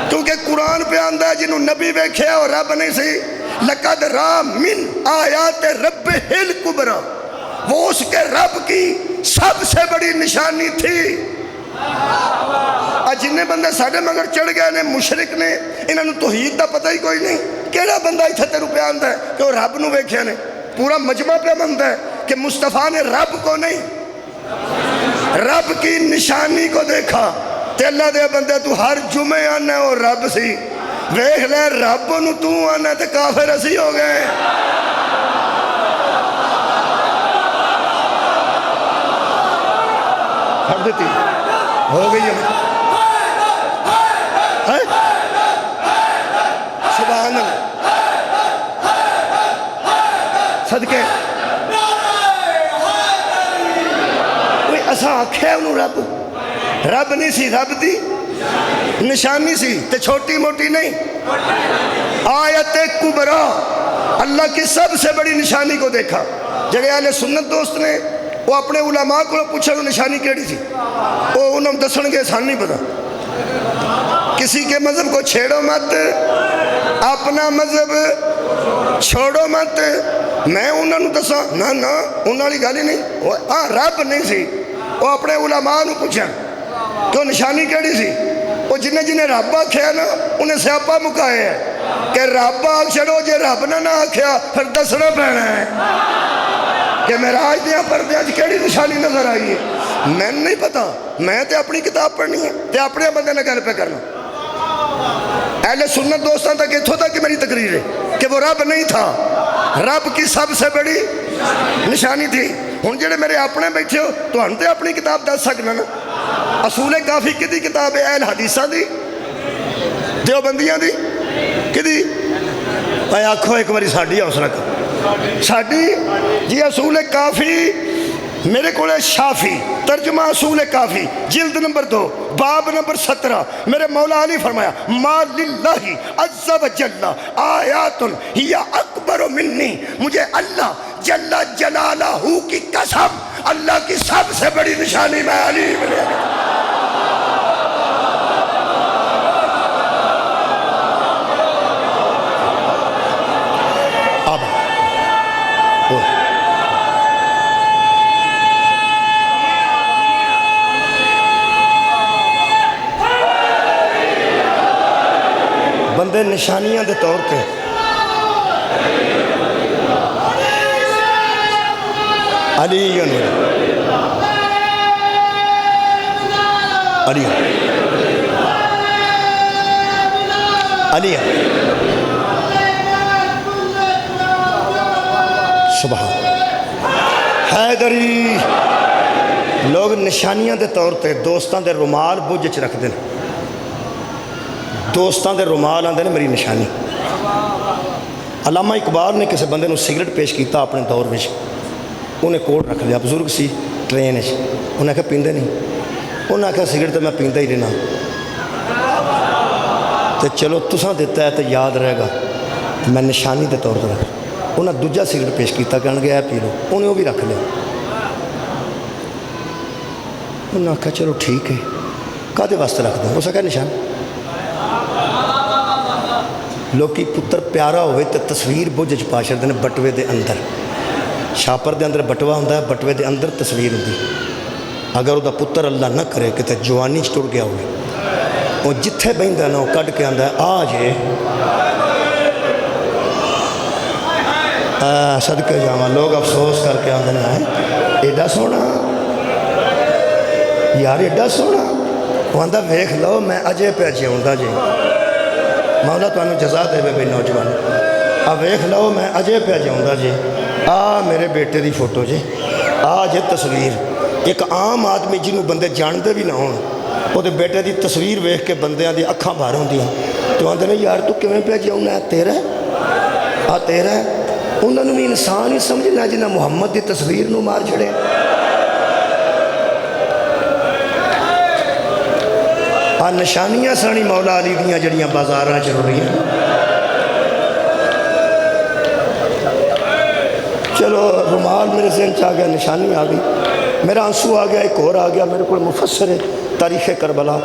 کیونکہ قرآن پہ آندہ ہے جنہوں نبی بیکھیا اور رب نہیں سی۔ لقد را من آیات ربہ الکبریٰ، وہ اس کے رب کی سب سے بڑی نشانی تھی۔ جنہیں بندے ساڑھے مگر چڑھ گئے نے مشرک نے، انہوں نے توحید دا پتہ ہی کوئی نہیں، کیڑا بندہ اتھے تیرو پہ آندہ ہے کہ وہ رب نو بیکھیا نے؟ پورا مجمع پہ مندہ ہے کہ مصطفیٰ نے رب کو نہیں، رب کی نشانی کو دیکھا۔ تے اللہ دے بندے تو ہر جمعے آنا ہے وہ رب سی، ویکھ لے رب نو تو آنا تے کافر اسی ہو گئے۔ پڑھ دیتی ہو گئی ہے سبحان اللہ صدقے کوئی اسا آکھے انہوں رب، رب نہیں سی، رب دی نشانی سی، تے چھوٹی موٹی نہیں۔ آیت کبریٰ، اللہ کی سب سے بڑی نشانی کو دیکھا۔ جڑے اہل سنت دوست نے وہ اپنے علماء کو پوچھا نشانی کیڑی تھی، وہ انہوں دسن گے سان نہیں پتا۔ کسی کے مذہب کو چھیڑو مت، اپنا مذہب چھوڑو مت۔ میں انہوں نے دسا نہ انہوں والی گل ہی نہیں، ہاں رب نہیں سی، وہ اپنے علماء نے پوچھا کہ وہ نشانی کیڑی سی۔ وہ جنہیں رب آکھیا نا انہیں سیاپا مکائے ہے کہ رب آکھ چھڑو، جے رب نہ آکھیا پھر دسنا پینا ہے کہ معراج دیاں پردیاں کیڑی نشانی نظر آئی ہے۔ میں نہیں پتا، میں تے اپنی کتاب پڑھنی ہے تے اپنے بندے نے گل پہ کرنا۔ اہل سنت دوستان تک اتھوں تک میری تقریر ہے کہ وہ رب نہیں تھا، رب کی سب سے بڑی نشانی تھی۔ ہن جڑے میرے اپنے بیٹھے ہو تو ہن تے اپنی کتاب دس سکنا نا۔ اصول کافی کدی کتاب ہے؟ اہل حدیثاں دی، دیوبندیاں دی، کدی؟ آکھو ایک باری ساڈی حوصلہ کر، ساڈی جی اصول کافی میرے کو شافی ترجمہ اصول کافی جلد نمبر 2 باب نمبر 17 میرے مولا علی فرمایا ما للہ عز و جل آیات ہی اکبر منی، مجھے اللہ جل جلالہ کی قسم اللہ کی سب سے بڑی نشانی میں علی ملے بندے نشانیاں دے طور پہ علی علی علی سبحان حیدری لوگ نشانیاں دے طور پہ دوستاں دے رومال بوجھ چ رکھ دیں، دوستاں دے رومال آندے نے میری نشانی۔ علامہ اقبال نے کسی بندے نو سگریٹ پیش کیتا اپنے دور میں، انہیں کوڈ رکھ لیا، بزرگ سی ٹرین ہے، انہیں کہا پیندے نہیں، انہیں کہا سگریٹ تو میں پیندا ہی رہنا، تو چلو تساں دیتا ہے تو یاد رہے گا، میں نشانی دے طور پر رکھ، انہیں دوجا سگریٹ پیش کیتا کہنے گیا پی لو، انہیں وہ بھی رکھ لیا، انہیں کہا چلو ٹھیک ہے، کہتے واسطے رکھ دیں، اسے کہا نشان لوکی پتر پیارا ہوئے تو تصویر بوجھ پا چھڑ دے بٹوے دے اندر، شاپر دے اندر بٹوا ہوندہ ہے، بٹوے دے اندر تصویر ہوندی، اگر وہ دا پتر اللہ نہ کرے کہ تے جوانی چ ٹر گیا ہوئے، وہ جتھے بہندہ نہ وہ کٹ کے آندہ ہے آج ہے صدقے جاما، لوگ افسوس کر کے آندہ ہے ایڈا سونا یار ایڈا سونا، وہ آندہ ویکھ لو میں اجے پہ اجے ہوندہ جی، مولا تو انہوں جزا دے بے نوجوان، اب ویکھ لو میں اجے پہ اجے ہوندہ جی، میرے بیٹے دی فوٹو جی، جے تصویر، ایک عام آدمی جنہوں بندے جاندے بھی نہ ہوں، وہ دے بیٹے دی تصویر ویکھ کے بندیاں دی اکھاں بھار ہوندی ہیں، تو آندے نے یار تو کیویں پہ اجے ہونا ہے تیرا ہے، تیرا ہے، انہوں نے بھی انسان ہی سمجھنا جنہ محمد دی تصویر نو مار چھڑے، نشانیاں سانی مولا علی دیاں جڑیاں بازاراں چ رہی ہیں، چلو رومال میرے ذہن چ آ گیا، نشانی آ گئی، میرا آنسو آ گیا، ایک اور آ گیا، میرے کو مفسر ہے تاریخ کربلا،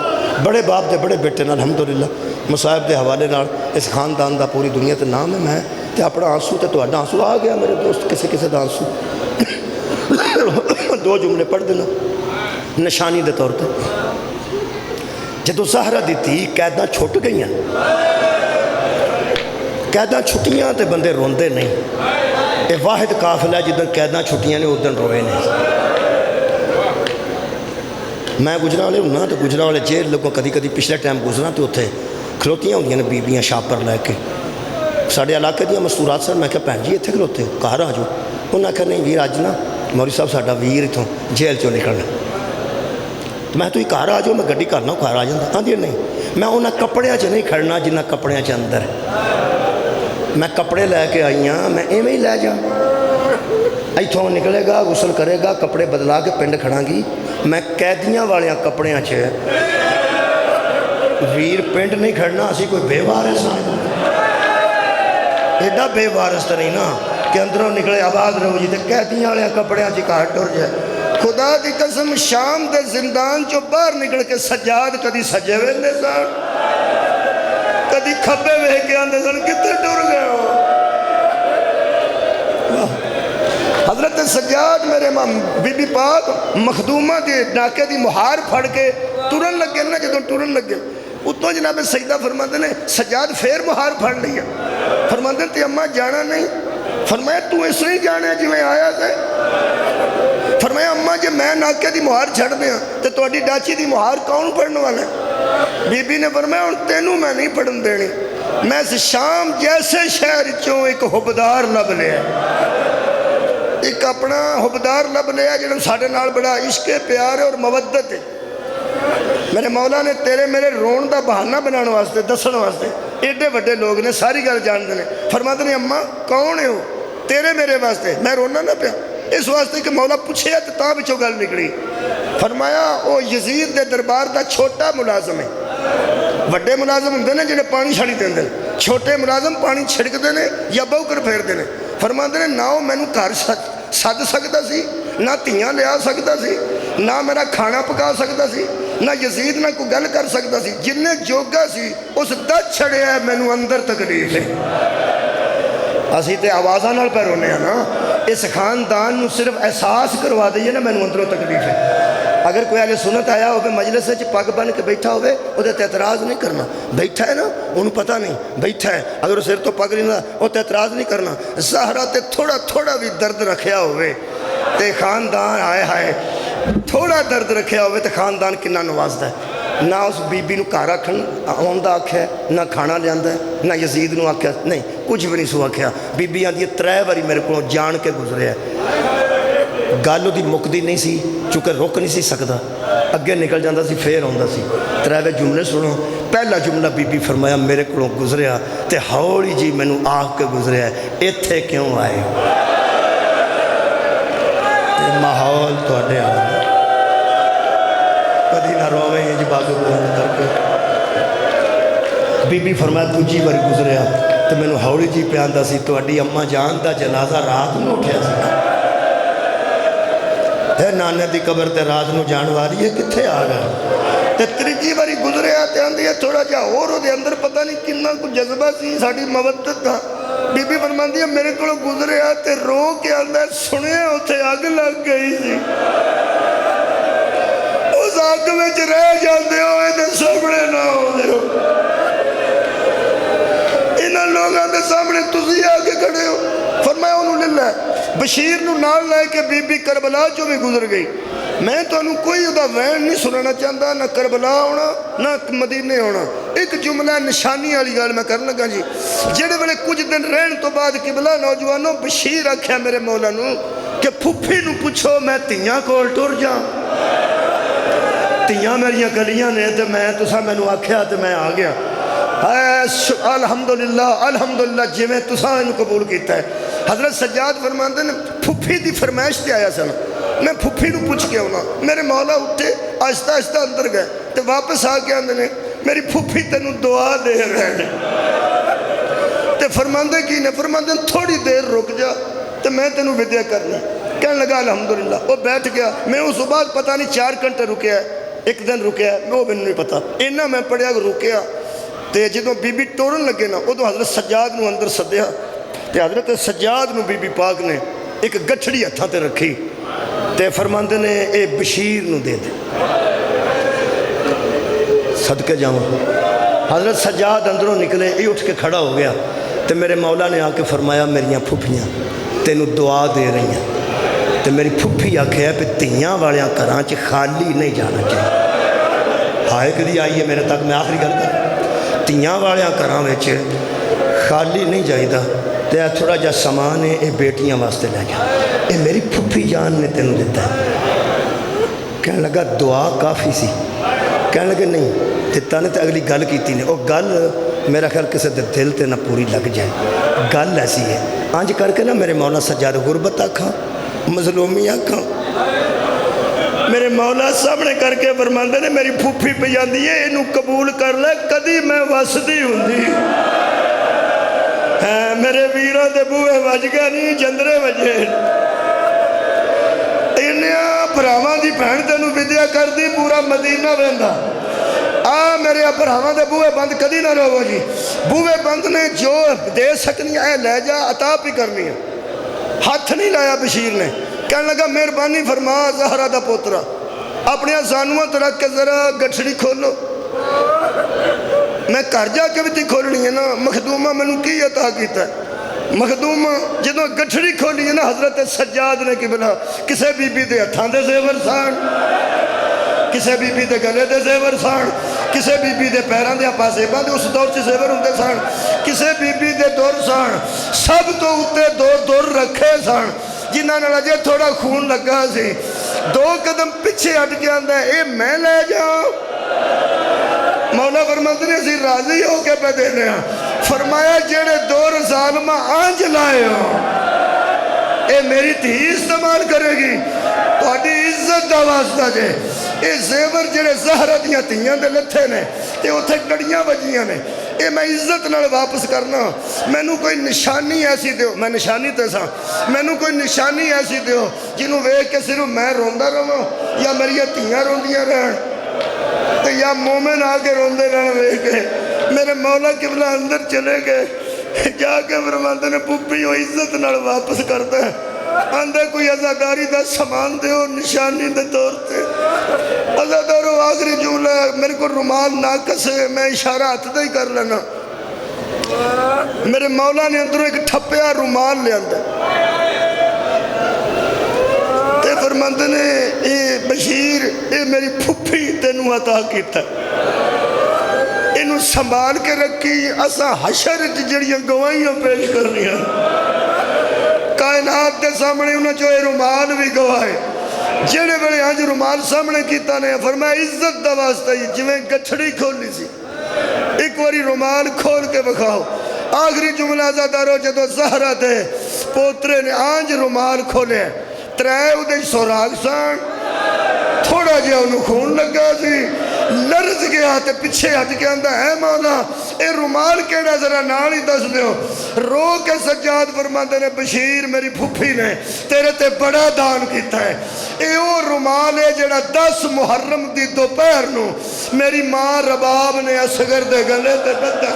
بڑے باپ دے بڑے بیٹے نال الحمدللہ مصائب دے حوالے نال اس خاندان دا پوری دنیا تے نام ہے، میں تے اپنا آنسو تے تہاڈا آنسو آ گیا میرے دوست، کسے دا آنسو، دو جملے پڑھ دینا نشانی دے طور تے، جدو زہرہ دی تھی قیداں چھٹ گئیاں، قیداں چھٹیاں تے بندے روندے نہیں، اے واحد قافلہ جدن قیداں چھٹیاں نے ادن روئے نہیں، میں گجرا والے ہوں تو گجرا والے جیل لوگوں کدی کدی پچھلے ٹائم گزرا تو اتنے کھلوتیاں ہوندیاں نے بیبیاں شاپر لے کے، ساڑھے علاقے دیاں مستورات سر میں کہا پہن جی اتنے کھلوتے کہا رہا جو، انہوں نے کہا نہیں ویر آج نا موری صاحب ساڑھا ویر اتھوں جیل چوں نکلنا، میں تو ہی کہا رہا جو میں گھڑی کرنا ہوں کہا رہا جاندہ، ہاں دیئے نہیں میں انہاں کپڑیاں چ نہیں کھڑنا جنہاں کپڑیاں چ اندر ہے، میں کپڑے لے کے آئی ہاں میں ایویں ہی لے جا، ایتھوں نکلے گا غسل کرے گا کپڑے بدلا کے پنڈ کھڑا گی، میں قیدیاں والیاں کپڑیاں چ ویر پنڈ نہیں کھڑنا، اسی کوئی بے وارث ایڈا بے وارث تو نہیں نا کہ اندروں نکلے آباد رہو جی تے قیدیاں والیاں کپڑیاں چ کہاں ٹر جائے، خدا دی قسم شام دے زندان چو باہر نکل کے سجاد کدی سجے ویندے سن کدی کھبے وے کے آندے سن کتے ٹر گئے ہو، حضرت سجاد میرے بی بی پاک مخدومہ دی ڈاکے دی مہار پھڑ کے ٹرن لگے نا جدوں ٹرن لگے اتوں جناب سجدہ فرماندے نے سجاد پھر مہار پھڑ لیا، فرماندے تے اماں جانا نہیں، فرمایا تو اس نہیں جانے جی میں آیا تھے، فرمایا اماں جے میں ناکے دی مہار چھڑ دیا تو توڑی ڈاچی دی مہار کون پڑھنے والے، بی بی نے فرمایا ان تینوں میں نہیں پڑھن دینی، میں اس شام جیسے شہر چوں ایک حبدار لب لیا، ایک اپنا حبدار لب لیا جنہوں ساڑھے نال بڑا عشق پیار اور مودت ہے، میرے مولا نے تیرے میرے رون دا بہانہ بنانے واسطے دسن واسطے ایڈے بڑے لوگ نے ساری گل جان دے فرماتے ہیں اماں کون ہے ہو تیرے میرے واسطے، میں رونا نہ پیا، اس واسطے کہ مولا پوچھے تو تاں بچوں گل نکلی. فرمایا وہ یزید دے دربار دا چھوٹا ملازم ہے. وڈے ملازم ہوندے نے جڑے پانی چھڑی دیندے نے, چھوٹے ملازم پانی چھڑکدے نے یا بہکر پھیردے نے. فرماندے نے نہ وہ مینوں گھر سد سکدا سی, نہ تیاں لیا سکدا سی, نہ میرا کھانا پکا سکدا سی, نہ یزید نہ کوئی گل کر سکدا سی. جن جوگا سی اس دس چھڑیا ہے, مینوں اندر تکلیف ہے. اسی تے آوازاں نال پہ رونے ہیں نا. اس خاندان نو صرف احساس کروا دئیے نا مینوں اندروں تکلیف ہے. اگر کوئی اہل سنت آیا ہوگا مجلس سے پگ بن کے بیٹھا ہوئے وہ اعتراض نہیں کرنا. بیٹھا ہے نا انہوں پتہ نہیں بیٹھا ہے, اگر وہ سر تو پگ نہیں وہ اعتراض نہیں کرنا. زہرا تے تھوڑا تھوڑا بھی درد رکھیا ہوئے تے خاندان آئے ہائے, تھوڑا درد رکھیا ہوئے تے خاندان کنا نوازدا ہے. نہ اس بی بی نو گھر آکھن آوندا آکھیا, نہ کھانا لیاندا ہے, نہ یزید نو آکھیا, نہیں کچھ بھی نہیں سو آکھیا. بی بی آندی 3 باری میرے کو جان کے گزریا ہے. گل دی مکدی نہیں سی چونکہ رک نہیں سی سکدا, اگے نکل جاندہ سی پھر آندا سی. 3 جملے سنو. پہلا جملہ بی بی فرمایا میرے کو گزریا تے ہولی جی مینوں آکھ کے گزریا ہے, ایتھے کیوں آئے ہو؟ ماحول تواڈے آ کدی نہ روے جی بازو بلند کر کے. بی بی فرمایا دوجی باری گزریا تو مینوں ہولی جی پہ آندا سی تواڈی اماں جان دا جنازہ رات نو اٹھیا سی. ہے نانے دی قبر تے رات نو جان والی ہے, کتھے آ گئے. تے تیجی باری گزریا تے آندی ہے تھوڑا جہا اور دے اندر پتہ نہیں کنا کو جذبہ سی ساڈی مودت دا. بی بی فرماندی ہے میرے کو گزریا تے رو کے آندا ہے سنیا اوتھے اگ لگ گئی سی. اس اگ وچ رہ جاندے ہو تے سامنے نہ ہوندے ہو. انہاں لوگاں دے سامنے تسی آ کے کھڑے ہو. فرمایا انہوں لے لے بشیر نو نال لائے کہ بی بی کربلا جو بھی گزر گئی. میں تو انہوں کوئی ادا وین نہیں سنانا چاہتا, نہ کربلا ہونا نہ مدینے ہونا. ایک جملہ نشانی والی گل میں کرنا لگا جی. جڑے ویلے کچھ دن رہن تو بعد قبلہ نوجوانوں بشیر آکھیا میرے مولا نو کہ پھپھی نو پوچھو میں تیاں کول ٹر جاں. تیاں میریاں گلیاں نے تے میں تساں مینوں آکھیا تے میں آ گیا. الحمدللہ الحمدللہ جی میں تساں انہوں قبول کیتا ہے. حضرت سجاد فرماندے نے پھپھی دی فرمائش تے آیا سن, میں پھپھی نو پوچھ کے ہونا. میرے مولا اٹھے آہستہ آہستہ اندر گئے تے واپس آ کے آندے نے میری پھپھی تینوں دعا دے رہے ہیں. تے فرماندے کی نے فرماندے تھوڑی دیر رک جا تے میں تینوں ودیا کرنا. کہنے لگا الحمدللہ. وہ بیٹھ گیا. میں اس بعد پتہ نہیں 4 گھنٹے رکیا ہے, 1 دن رکیا ہے, وہ مینوں نہیں پتا. اینا میں پڑھیا رکیا تے جدوں بی بی ٹورن لگے نا ادو حضرت سجاد نو اندر سدیا تے حضرت سجاد نو بی بی پاک نے ایک گٹھڑی ہتھاں تے رکھی تے فرماندے نے اے بشیر نو دے دے. صدقے جاواں. حضرت سجاد اندروں نکلے, یہ اٹھ کے کھڑا ہو گیا تے میرے مولا نے آ کے فرمایا میریاں پھپھیاں تینوں دعا دے رہی ہیں. تے میری پھپھی آکھیا پہ تیاں والیاں گھراں چ خالی نہیں جانا چاہیے. ہائے کدی آئی ہے میرے تک, میں آخری گل کر تیاں والیاں گھراں وچ خالی نہیں جائیدا تے تھوڑا جا سامان ہے یہ بیٹیاں واسطے لے جا, یہ میری پھپھی جان نے تینوں دیتا ہے. کہنے لگا دعا کافی سی. کہنے لگے نہیں دیتا نے تے اگلی گل کیتی نے. وہ گل میرا خیال کسی دے دل تے نہ پوری لگ جائے. گل ایسی ہے آنج کر کے نا میرے مولا سجاد غربت آکھاں مظلومی آکھاں میرے مولا سامنے کر کے فرماندے نے میری پھوپھی پہ جاندی ہے انہوں قبول کر لے کدی میں وسدی ہوندی. میرے ویرہ دے بوئے وج گیا نہیں جندرے وجے. انہاں بھراواں دی بہن تینوں ودیا کر دی پورا مدینہ ویندا. آ میرے بھراواں دے بوئے بند کدی نہ رہو جی. بوئے بند نے جو دے سکنی ہے لے جا عطا بھی کرنی ہے. ہاتھ نہیں لایا بشیر نے. کہنے لگا مہربانی فرما زہرا دا پوترا اپنی زانواں تو رکھ کے ذرا گٹھڑی کھولو. میں گھر جا کے بھی تھی کھولنی ہے نا. مخدومہ مینوں کی عطا کیتا ہے. مخدومہ جدوں گٹھڑی کھولی ہے نا حضرت سجاد نے کی بلا کسے بی بی دے ہتھاں دے زیور سان, کسے بی بی دے گلے دے زیور سان, کسے بی بی دے پیران دے پاسیباں دے اس دور سے زیور ہوندے سان, کسے بی بی دے دور سان. سب تو اتے دور رکھے سان جنہاں نے لجے تھوڑا خون لگا سی. 2 قدم پیچھے ہٹ کے آندہ ہے اے میں لے جاؤں. مولا فرماتے نے اسی راضی ہو کے پہ دینے ہیں. فرمایا جیڑے 2 ظالمہ آنج لائے ہو اے میری تھی استعمال کرے گی تہاڈی عزت دا واسطہ جے اے زیور جڑے زہرا دیاں تھیاں دے لتھے نے تے اوتھے کڑیاں وجیاں نے اے میں عزت نال واپس کرنا مینوں کوئی نشانی ایسی دیو میں نشانی تے ساں مینوں کوئی نشانی ایسی دیو جنوں ویکھ کے صرف میں روندا رہواں یا میری تھیاں روندیاں رہن تے یا مومن آ کے روندے رہن ویکھ کے میرے مولا قبلہ اندر چلے گئے جا کے فرماندے نے پھپھی او عزت نال واپس کردا ہے آندے کوئی عزاداری دا سامان دیو نشانی دے طور تے عزادارو آخری جملہ میرے کو رومال ناقص ہے میں اشارہ ہاتھ دا ہی کر لینا میرے مولا نے اندروں ایک ٹھپیا رومال لے آندے تے فرماندے نے اے بشیر اے میری پھپھی تینوں عطا کیتا انہوں سنبھال کے رکھی اسا حشر جڑیاں گواہیاں پیش کر رہی ہیں کائنات کے سامنے انہوں چوئے رومال بھی گواہے جڑے بڑے آج رومال سامنے کیتا نے فرمایا عزت دا واسطہ ہی جویں گچھڑی کھولی سی ایک واری رومال کھول کے بکھاؤ آخری جملہ عزادارو جدو زہرہ دے پوترے نے آج رومال کھولے ترائے ادھے سوراغ سان تھوڑا جہاں انہوں خون لگا سی لرز گیا تے پچھے ہٹ کے اندھا ہے مولا اے رومال کیڑا ذرا نال ہی دس دیو رو کے سجاد فرماندے نے بشیر میری پھپھی نے تیرے تے بڑا دان کیتا ہے اے او رومال ہے جڑا 10 محرم دی دوپہر نو میری ماں رباب نے اصغر دے گلے تے بدہ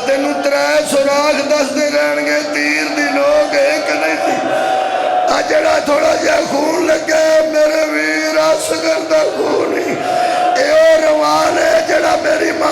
تینوں 3 سوراخ دس دے رہن گے تیر دی لوگ ایک نہیں تھی جڑا تھوڑا جا خون لگے میرے ویر اصغر دا خون ہی اے او رومال ہے جڑا میری ماں